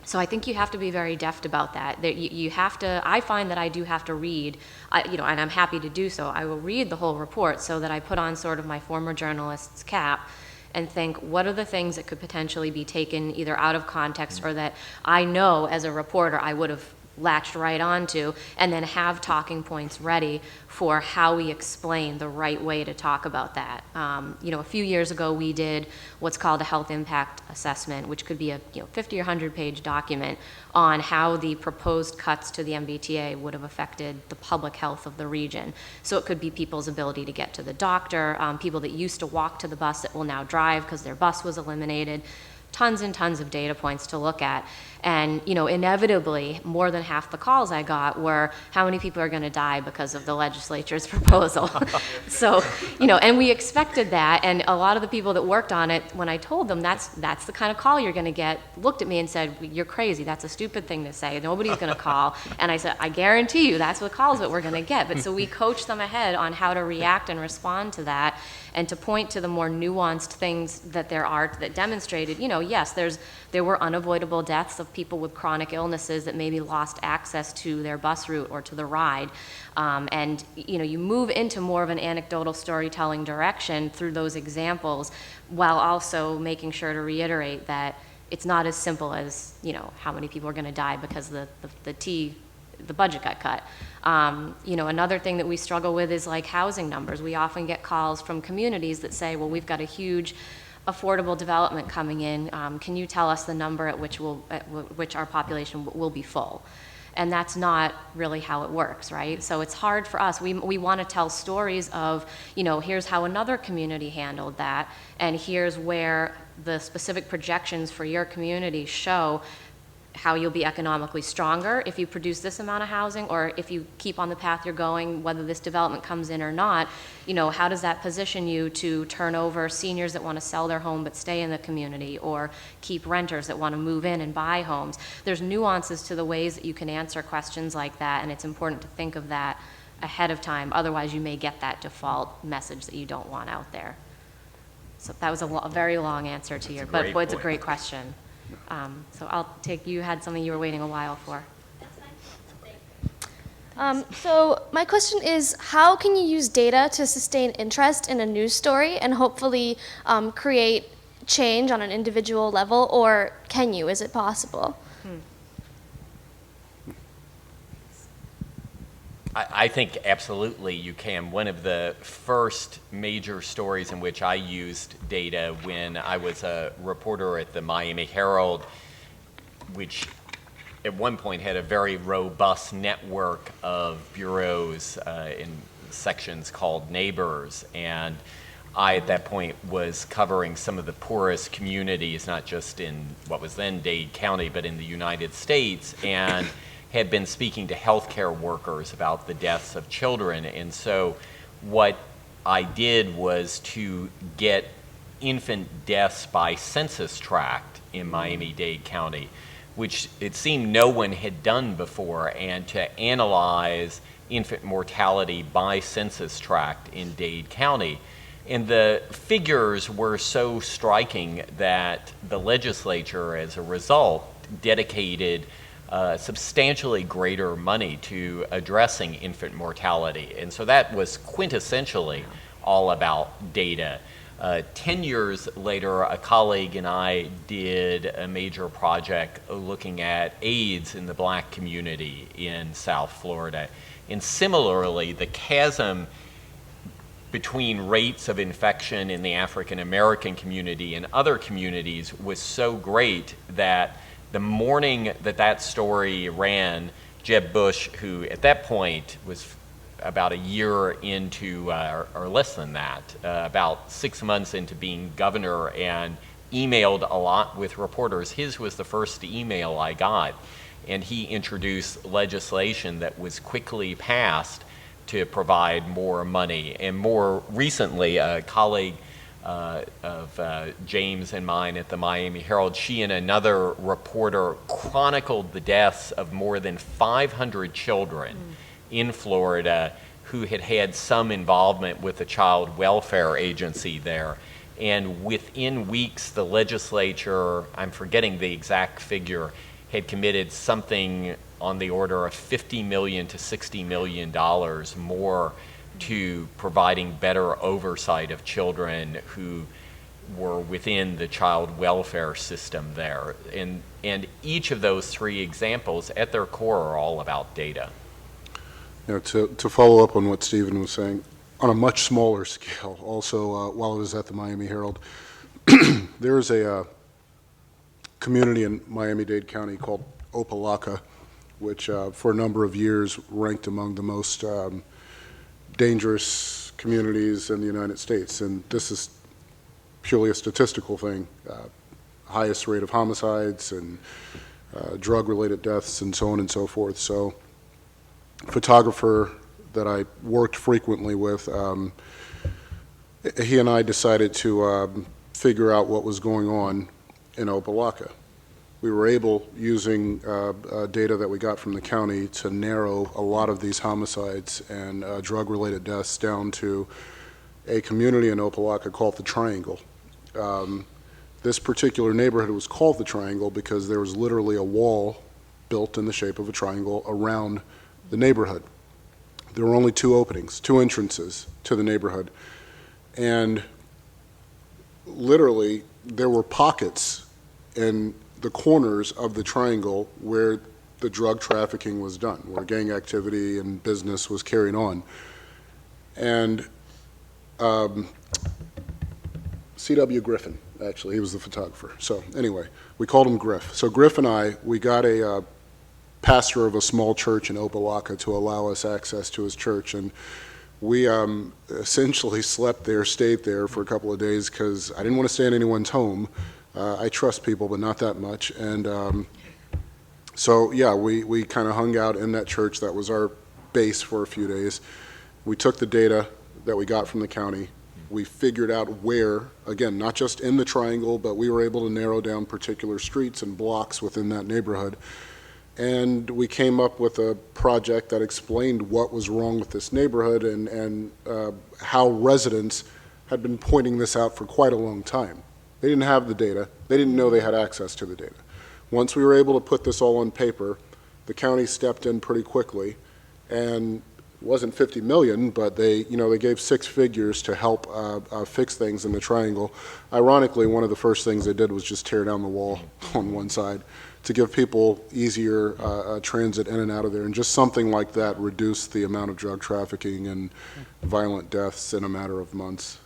So I think you have to be very deft about that. You have to. I find that I do have to read, and I'm happy to do so. I will read the whole report so that I put on sort of my former journalist's cap and think, what are the things that could potentially be taken either out of context or that I know as a reporter I would have latched right onto, and then have talking points ready for how we explain the right way to talk about that. A few years ago we did what's called a health impact assessment, which could be a 50 or 100-page document on how the proposed cuts to the MBTA would have affected the public health of the region. So it could be people's ability to get to the doctor, people that used to walk to the bus that will now drive because their bus was eliminated. Tons and tons of data points to look at. And, inevitably, more than half the calls I got were, how many people are going to die because of the legislature's proposal? So, and we expected that. And a lot of the people that worked on it, when I told them that's the kind of call you're going to get, looked at me and said, you're crazy. That's a stupid thing to say. Nobody's going to call. And I said, I guarantee you that's what calls that we're going to get. But so we coached them ahead on how to react and respond to that, and to point to the more nuanced things that there are that demonstrated, yes, there were unavoidable deaths of people with chronic illnesses that maybe lost access to their bus route or to the ride. And you move into more of an anecdotal storytelling direction through those examples, while also making sure to reiterate that it's not as simple as, how many people are going to die because the budget got cut. Another thing that we struggle with is like housing numbers. We often get calls from communities that say, well, we've got a huge affordable development coming in. Can you tell us the number at which our population will be full? And that's not really how it works, right? So it's hard for us. We want to tell stories of, here's how another community handled that, and here's where the specific projections for your community show how you'll be economically stronger if you produce this amount of housing, or if you keep on the path you're going, whether this development comes in or not, how does that position you to turn over seniors that want to sell their home but stay in the community, or keep renters that want to move in and buy homes? There's nuances to the ways that you can answer questions like that, and it's important to think of that ahead of time. Otherwise, you may get that default message that you don't want out there. So that was a very long answer to your, but it's a great question. So I'll take, you had something you were waiting a while for. So my question is, how can you use data to sustain interest in a news story and hopefully create change on an individual level, or can you? Is it possible? I think absolutely you can. One of the first major stories in which I used data when I was a reporter at the Miami Herald, which at one point had a very robust network of bureaus in sections called Neighbors, and I at that point was covering some of the poorest communities, not just in what was then Dade County, but in the United States, and had been speaking to healthcare workers about the deaths of children. And so what I did was to get infant deaths by census tract in Miami-Dade County, which it seemed no one had done before, and to analyze infant mortality by census tract in Dade County. And the figures were so striking that the legislature, as a result, dedicated substantially greater money to addressing infant mortality. And so that was quintessentially all about data. 10 years later, a colleague and I did a major project looking at AIDS in the black community in South Florida. And similarly, the chasm between rates of infection in the African American community and other communities was so great that the morning that that story ran, Jeb Bush, who at that point was about a year into, or less than that, about 6 months into being governor, and emailed a lot with reporters. His was the first email I got, and he introduced legislation that was quickly passed to provide more money. And more recently, a colleague of James and mine at the Miami Herald, she and another reporter chronicled the deaths of more than 500 children in Florida who had had some involvement with the child welfare agency there. And within weeks, the legislature, I'm forgetting the exact figure, had committed something on the order of $50 million to $60 million more to providing better oversight of children who were within the child welfare system there. And each of those three examples at their core are all about data. To follow up on what Stephen was saying, on a much smaller scale, also while I was at the Miami Herald, there's a community in Miami-Dade County called Opelika, which for a number of years ranked among the most dangerous communities in the United States. And this is purely a statistical thing. Highest rate of homicides and drug-related deaths and so on and so forth. So a photographer that I worked frequently with, he and I decided to figure out what was going on in Opelika. We were able, using data that we got from the county, to narrow a lot of these homicides and drug-related deaths down to a community in Opelika called the Triangle. This particular neighborhood was called the Triangle because there was literally a wall built in the shape of a triangle around the neighborhood. There were only two openings, two entrances to the neighborhood. And literally, there were pockets in the corners of the triangle where the drug trafficking was done, where gang activity and business was carried on. And C.W. Griffin, actually, he was the photographer. So anyway, we called him Griff. So Griff and I, we got a pastor of a small church in Opelika to allow us access to his church. And we essentially slept there, stayed there for a couple of days because I didn't want to stay in anyone's home. I trust people, but not that much. And so, yeah, we kind of hung out in that church. That was our base for a few days. We took the data that we got from the county. We figured out where, again, not just in the triangle, but we were able to narrow down particular streets and blocks within that neighborhood. And we came up with a project that explained what was wrong with this neighborhood and how residents had been pointing this out for quite a long time. They didn't have the data. They didn't know they had access to the data. Once we were able to put this all on paper, the county stepped in pretty quickly, and it wasn't 50 million, but they gave six figures to help fix things in the triangle. Ironically, one of the first things they did was just tear down the wall on one side to give people easier transit in and out of there, and just something like that reduced the amount of drug trafficking and violent deaths in a matter of months.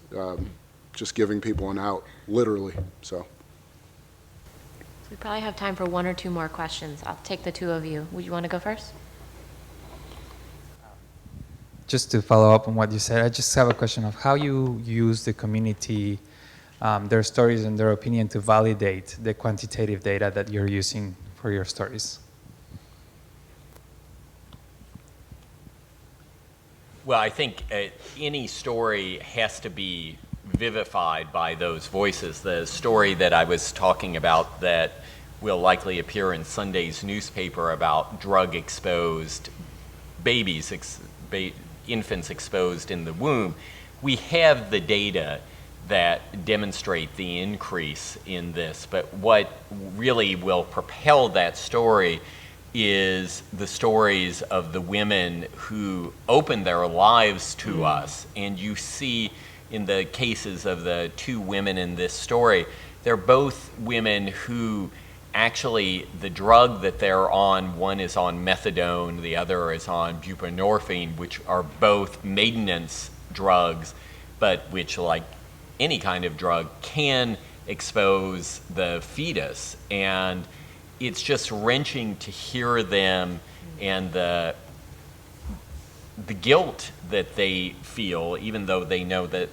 Just giving people an out, literally. So we probably have time for one or two more questions. I'll take the two of you. Would you want to go first? Just to follow up on what you said, I just have a question of how you use the community, their stories and their opinion to validate the quantitative data that you're using for your stories. Well, I think any story has to be vivified by those voices. The story that I was talking about that will likely appear in Sunday's newspaper about drug-exposed babies, infants exposed in the womb. We have the data that demonstrate the increase in this, but what really will propel that story is the stories of the women who open their lives to us. And you see in the cases of the two women in this story, they're both women who actually, the drug that they're on, one is on methadone, the other is on buprenorphine, which are both maintenance drugs, but which, like any kind of drug, can expose the fetus. And it's just wrenching to hear them and the guilt that they feel, even though they know that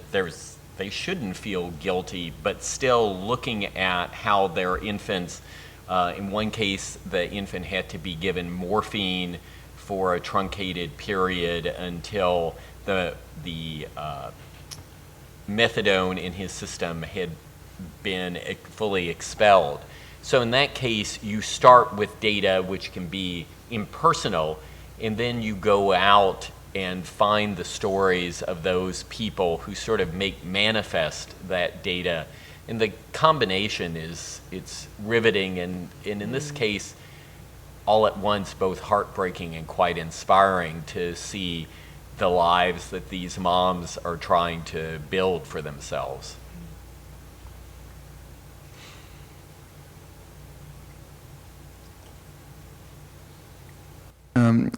they shouldn't feel guilty, but still looking at how their infants, in one case, the infant had to be given morphine for a truncated period until the methadone in his system had been fully expelled. So in that case, you start with data which can be impersonal, and then you go out and find the stories of those people who sort of make manifest that data. And the combination it's riveting, and in this case, all at once, both heartbreaking and quite inspiring to see the lives that these moms are trying to build for themselves.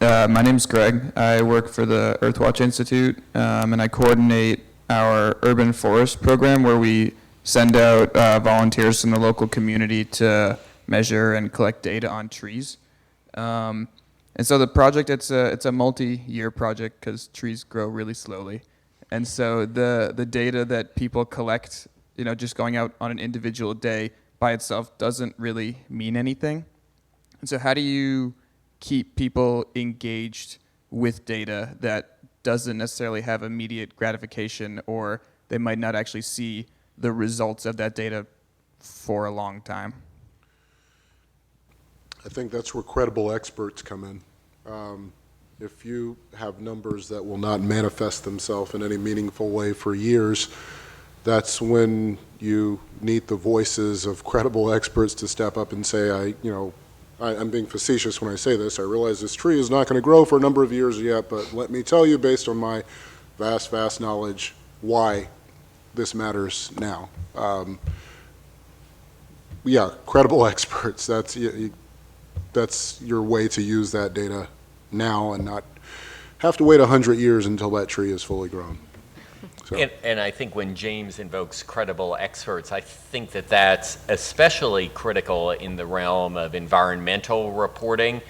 My name's Greg. I work for the Earthwatch Institute, and I coordinate our urban forest program where we send out volunteers from the local community to measure and collect data on trees. And so the project, it's a multi-year project because trees grow really slowly. And so the data that people collect, just going out on an individual day by itself doesn't really mean anything. And so how do you keep people engaged with data that doesn't necessarily have immediate gratification, or they might not actually see the results of that data for a long time? I think that's where credible experts come in. If you have numbers that will not manifest themselves in any meaningful way for years, that's when you need the voices of credible experts to step up and say, I'm being facetious when I say this. I realize this tree is not going to grow for a number of years yet, but let me tell you, based on my vast, vast knowledge, why this matters now. Credible experts. That's your way to use that data now and not have to wait 100 years until that tree is fully grown. So. And I think when James invokes credible experts, I think that that's especially critical in the realm of environmental reporting,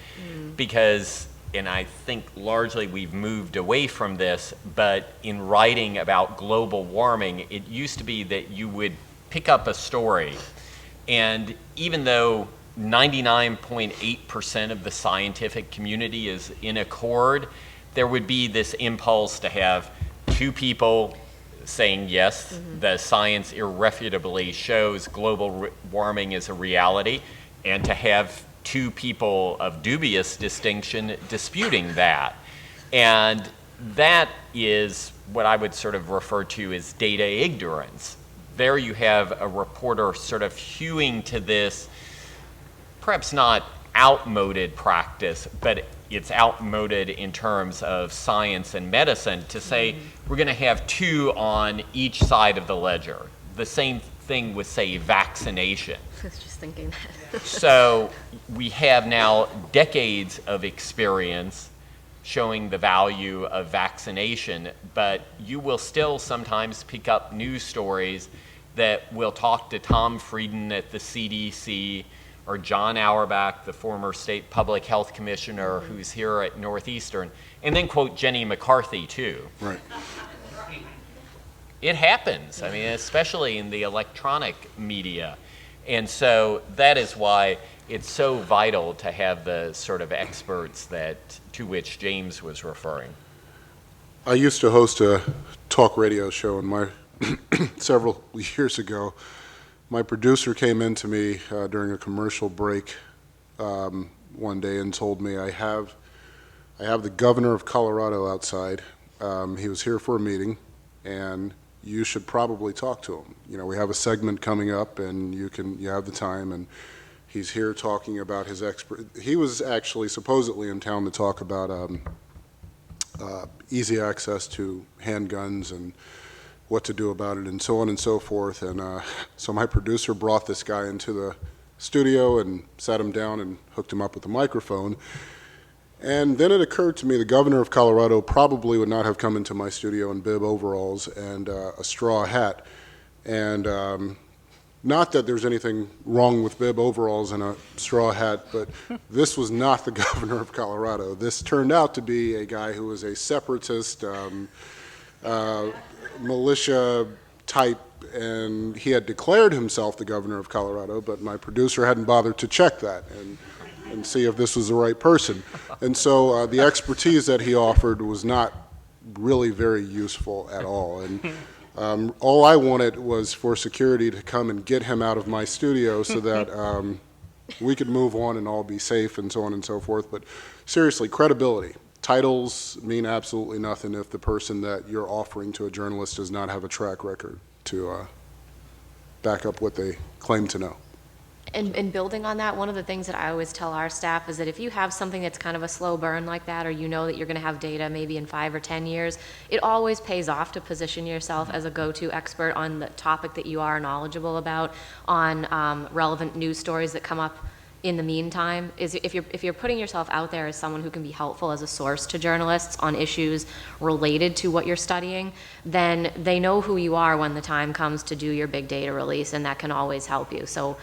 because, and I think largely we've moved away from this, but in writing about global warming, it used to be that you would pick up a story, and even though 99.8% of the scientific community is in accord, there would be this impulse to have two people saying yes, the science irrefutably shows global warming is a reality, and to have two people of dubious distinction disputing that. And that is what I would sort of refer to as data ignorance. There you have a reporter sort of hewing to this, perhaps not outmoded practice, but it's outmoded in terms of science and medicine to say we're going to have two on each side of the ledger. The same thing with, say, vaccination. I was just thinking that. So we have now decades of experience showing the value of vaccination, but you will still sometimes pick up news stories that will talk to Tom Frieden at the CDC, or John Auerbach, the former state public health commissioner who's here at Northeastern, and then quote Jenny McCarthy too. Right. It happens, I mean, especially in the electronic media. And so that is why it's so vital to have the sort of experts to which James was referring. I used to host a talk radio show in my several years ago, My producer came in to me during a commercial break one day and told me, I have the governor of Colorado outside. He was here for a meeting, and you should probably talk to him. You know, we have a segment coming up, and you have the time, and he's here talking about his he was actually supposedly in town to talk about easy access to handguns and what to do about it and so on and so forth. And so my producer brought this guy into the studio and sat him down and hooked him up with a microphone. And then it occurred to me the governor of Colorado probably would not have come into my studio in bib overalls and a straw hat. And not that there's anything wrong with bib overalls and a straw hat, but this was not the governor of Colorado. This turned out to be a guy who was a separatist, militia type, and he had declared himself the governor of Colorado, but my producer hadn't bothered to check that and see if this was the right person. And so the expertise that he offered was not really very useful at all. And all I wanted was for security to come and get him out of my studio so that we could move on and all be safe and so on and so forth. But seriously, credibility. Titles mean absolutely nothing if the person that you're offering to a journalist does not have a track record to back up what they claim to know. And building on that, one of the things that I always tell our staff is that if you have something that's kind of a slow burn like that, or you know that you're going to have data maybe in 5 or 10 years, it always pays off to position yourself as a go-to expert on the topic that you are knowledgeable about, on relevant news stories that come up in the meantime. Is if you're putting yourself out there as someone who can be helpful as a source to journalists on issues related to what you're studying, then they know who you are when the time comes to do your big data release, and that can always help you. So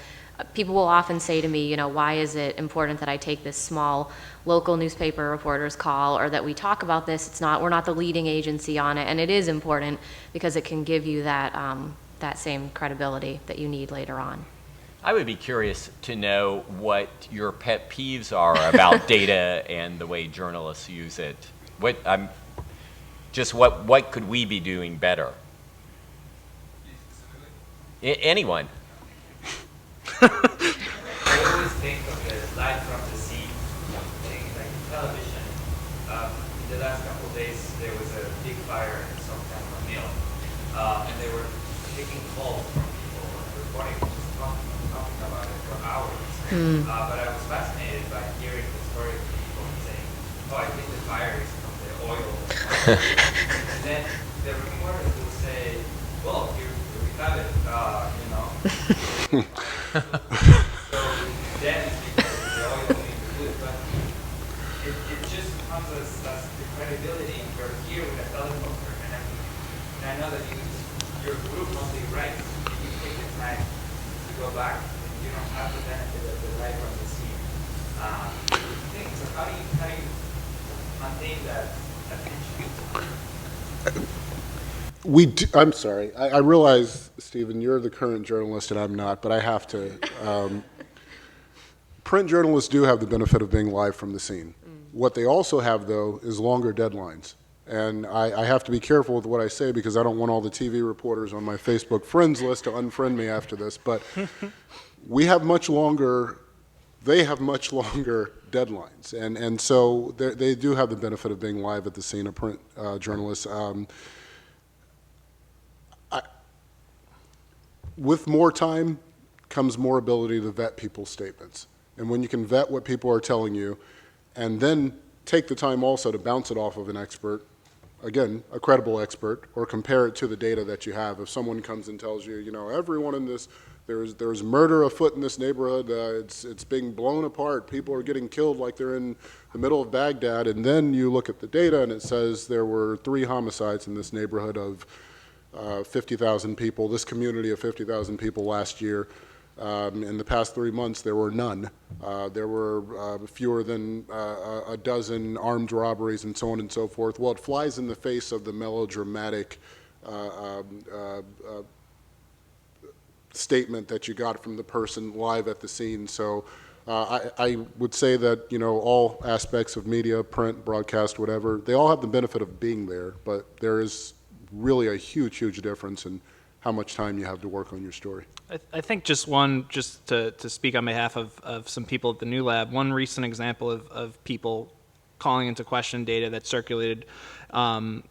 people will often say to me, you know, why is it important that I take this small local newspaper reporter's call, or that we talk about this? We're not the leading agency on it, and it is important because it can give you that that same credibility that you need later on. I would be curious to know what your pet peeves are about data and the way journalists use it. What could we be doing better? Anyone? I always think of the light from the sea thing, like television. In the last couple of days, there was a big fire in some kind of a mill, and they were taking calls from people and reporting, just talking about it for hours. But I was fascinated by hearing the story of people saying, "Oh, I think the fire is from the oil." And then the reporters will say, "Well, here we have it, you know." So then it's because the oil needs to do it, but it just comes as the credibility. You're here with a teleprompter, and I know that your group mostly writes. If you take the time to go back, and you don't have the benefit of the light from the sea. So how do you maintain that attention? I'm sorry. I realize, Stephen, you're the current journalist and I'm not, but I have to. Print journalists do have the benefit of being live from the scene. What they also have, though, is longer deadlines. And I have to be careful with what I say because I don't want all the TV reporters on my Facebook friends list to unfriend me after this. But we have much longer, they have much longer deadlines. And so they do have the benefit of being live at the scene of print journalists. With more time comes more ability to vet people's statements. And when you can vet what people are telling you and then take the time also to bounce it off of an expert, again, a credible expert, or compare it to the data that you have. If someone comes and tells you, you know, everyone in this, there's murder afoot in this neighborhood, it's being blown apart, people are getting killed like they're in the middle of Baghdad, and then you look at the data and it says there were 3 homicides in this neighborhood of 50,000 people, this community of 50,000 people last year. In the past 3 months, there were none. There were fewer than a dozen armed robberies and so on and so forth. Well, it flies in the face of the melodramatic statement that you got from the person live at the scene. So I would say that, you know, all aspects of media, print, broadcast, whatever, they all have the benefit of being there, but there is really a huge, huge difference in how much time you have to work on your story. I think just to speak on behalf of some people at the New Lab, one recent example of people calling into question data that circulated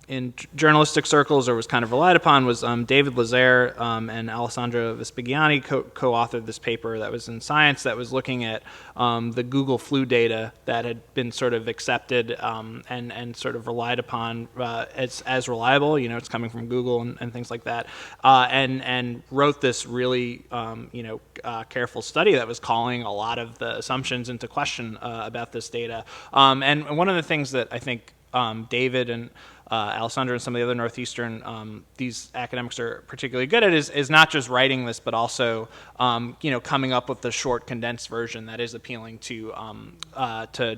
in journalistic circles or was kind of relied upon was David Lazaire and Alessandro Vespigiani co-authored this paper that was in Science that was looking at the Google flu data that had been sort of accepted and sort of relied upon as reliable. You know, it's coming from Google and things like that, and wrote this really careful study that was calling a lot of the assumptions into question about this data. And one of the things that I think David and Alessandro and some of the other Northeastern, these academics are particularly good at is not just writing this, but also, coming up with the short condensed version that is appealing to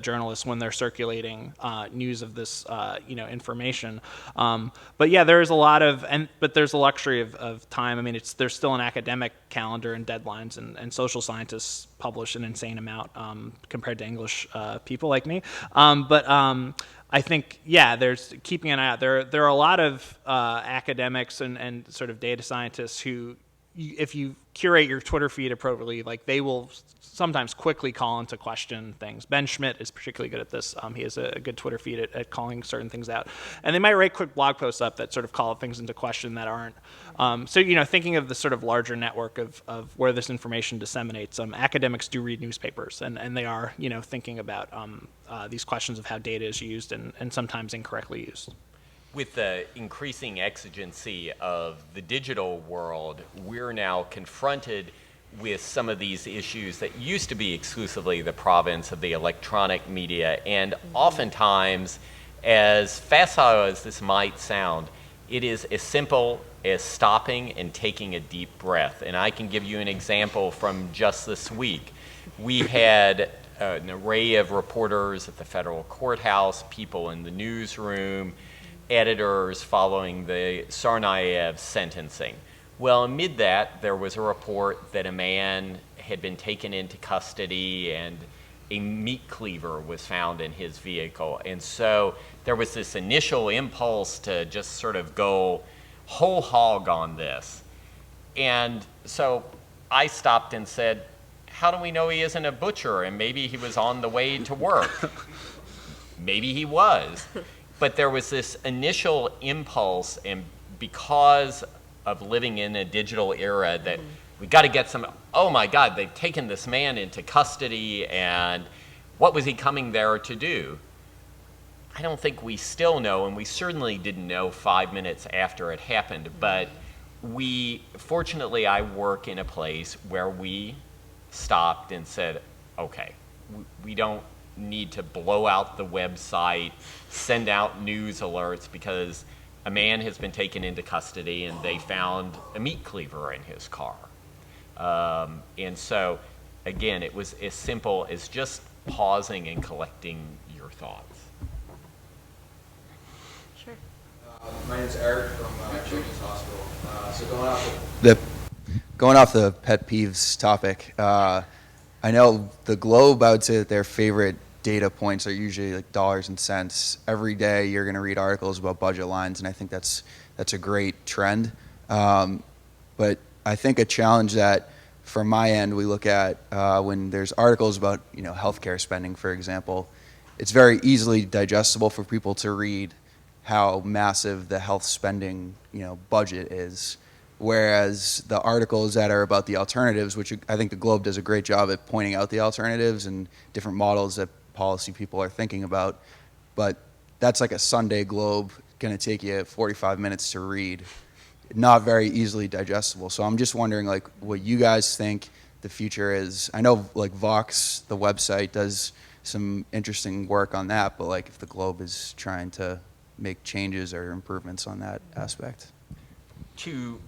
journalists when they're circulating news of this, information. But yeah, there's a lot of, but there's a luxury of time. I mean, there's still an academic calendar and deadlines, and social scientists publish an insane amount compared to English people like me. I think, there's keeping an eye out. There are a lot of academics and sort of data scientists who, if you curate your Twitter feed appropriately, like they will sometimes quickly call into question things. Ben Schmidt is particularly good at this. He has a good Twitter feed at calling certain things out. And they might write quick blog posts up that sort of call things into question that aren't. Thinking of the sort of larger network of where this information disseminates, academics do read newspapers, and they are, thinking about these questions of how data is used and sometimes incorrectly used. With the increasing exigency of the digital world, we're now confronted with some of these issues that used to be exclusively the province of the electronic media. And oftentimes, as facile as this might sound, it is as simple as stopping and taking a deep breath. And I can give you an example from just this week. We had an array of reporters at the federal courthouse, people in the newsroom, editors following the Tsarnaev sentencing. Well, amid that, there was a report that a man had been taken into custody and a meat cleaver was found in his vehicle. And so there was this initial impulse to just sort of go whole hog on this. And so I stopped and said, how do we know he isn't a butcher and maybe he was on the way to work? Maybe he was. But there was this initial impulse, and because of living in a digital era, that we got to get some, oh my God, they've taken this man into custody, and what was he coming there to do? I don't think we still know, and we certainly didn't know 5 minutes after it happened, but fortunately I work in a place where we stopped and said, okay, we don't need to blow out the website, send out news alerts because a man has been taken into custody and they found a meat cleaver in his car. And so, again, it was as simple as just pausing and collecting your thoughts. Sure. My name is Eric from Children's Hospital. So going off the pet peeves topic, I know the Globe, I would say that their favorite data points are usually like dollars and cents. Every day you're going to read articles about budget lines, and I think that's a great trend. But I think a challenge that from my end we look at when there's articles about healthcare spending, for example, it's very easily digestible for people to read how massive the health spending budget is. Whereas the articles that are about the alternatives, which I think the Globe does a great job at pointing out the alternatives and different models that policy people are thinking about, but that's like a Sunday Globe, going to take you 45 minutes to read, not very easily digestible. So I'm just wondering what you guys think the future is. I know Vox, the website, does some interesting work on that, but if the Globe is trying to make changes or improvements on that aspect. To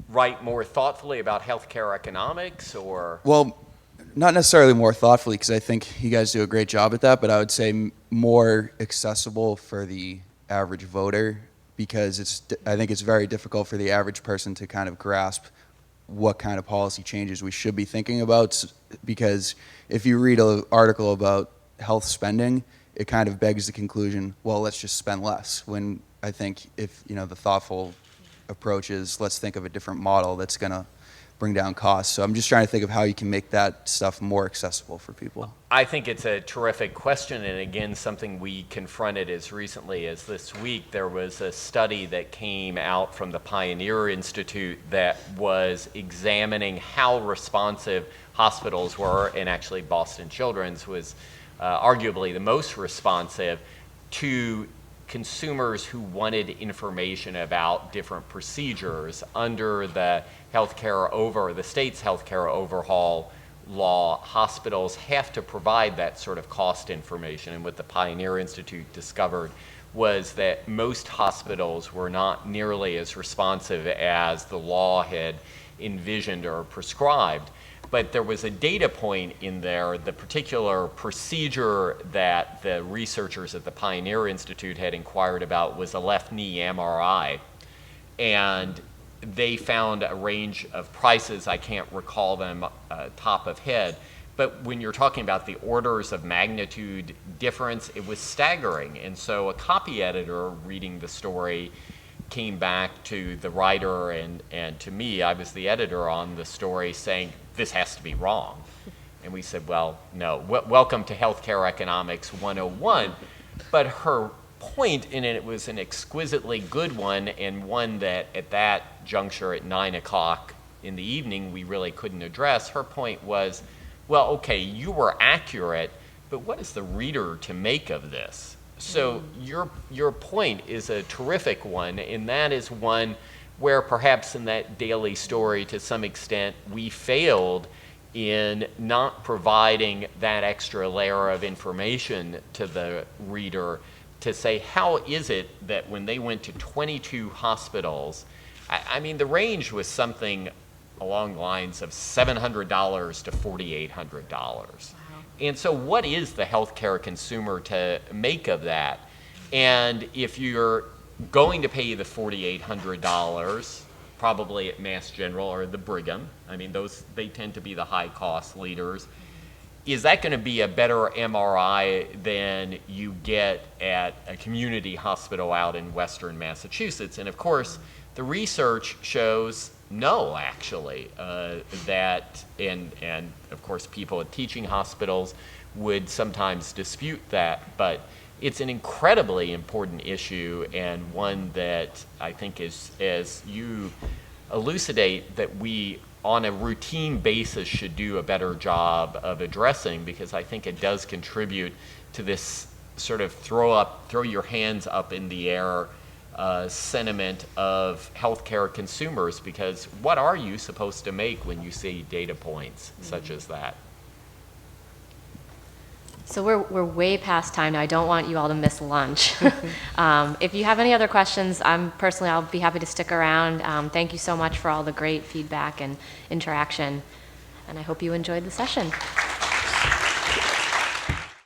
write more thoughtfully about healthcare economics, or? Well, not necessarily more thoughtfully, because I think you guys do a great job at that, but I would say more accessible for the average voter, because I think it's very difficult for the average person to kind of grasp what kind of policy changes we should be thinking about, because if you read an article about health spending, it kind of begs the conclusion, well, let's just spend less, when I think if the thoughtful approach is let's think of a different model that's going to bring down costs. So I'm just trying to think of how you can make that stuff more accessible for people. I think it's a terrific question, and again, something we confronted as recently as this week. There was a study that came out from the Pioneer Institute that was examining how responsive hospitals were, and actually Boston Children's was arguably the most responsive to consumers who wanted information about different procedures under the state's healthcare overhaul law. Hospitals have to provide that sort of cost information, and what the Pioneer Institute discovered was that most hospitals were not nearly as responsive as the law had envisioned or prescribed. But there was a data point in there. The particular procedure that the researchers at the Pioneer Institute had inquired about was a left knee MRI. And they found a range of prices. I can't recall them top of head. But when you're talking about the orders of magnitude difference, it was staggering. And so a copy editor reading the story came back to the writer and to me, I was the editor on the story, saying, this has to be wrong. And we said, well, no, welcome to Healthcare Economics 101. But her point, and it was an exquisitely good one, and one that at that juncture at 9 o'clock in the evening we really couldn't address. Her point was, well, okay, you were accurate, but what is the reader to make of this? So your point is a terrific one, and that is one where perhaps in that daily story to some extent we failed in not providing that extra layer of information to the reader to say, how is it that when they went to 22 hospitals, I mean, the range was something along the lines of $700 to $4,800. Wow. And so what is the healthcare consumer to make of that? And if you're going to pay the $4,800, probably at Mass General or the Brigham, I mean, they tend to be the high cost leaders, is that going to be a better MRI than you get at a community hospital out in Western Massachusetts? And of course, the research shows no, actually, that, and of course people at teaching hospitals would sometimes dispute that, but it's an incredibly important issue, and one that I think is, as you elucidate, that we on a routine basis should do a better job of addressing, because I think it does contribute to this sort of throw your hands up in the air sentiment of healthcare consumers, because what are you supposed to make when you see data points such as that? So we're way past time now. I don't want you all to miss lunch. If you have any other questions, I'll be happy to stick around. Thank you so much for all the great feedback and interaction, and I hope you enjoyed the session.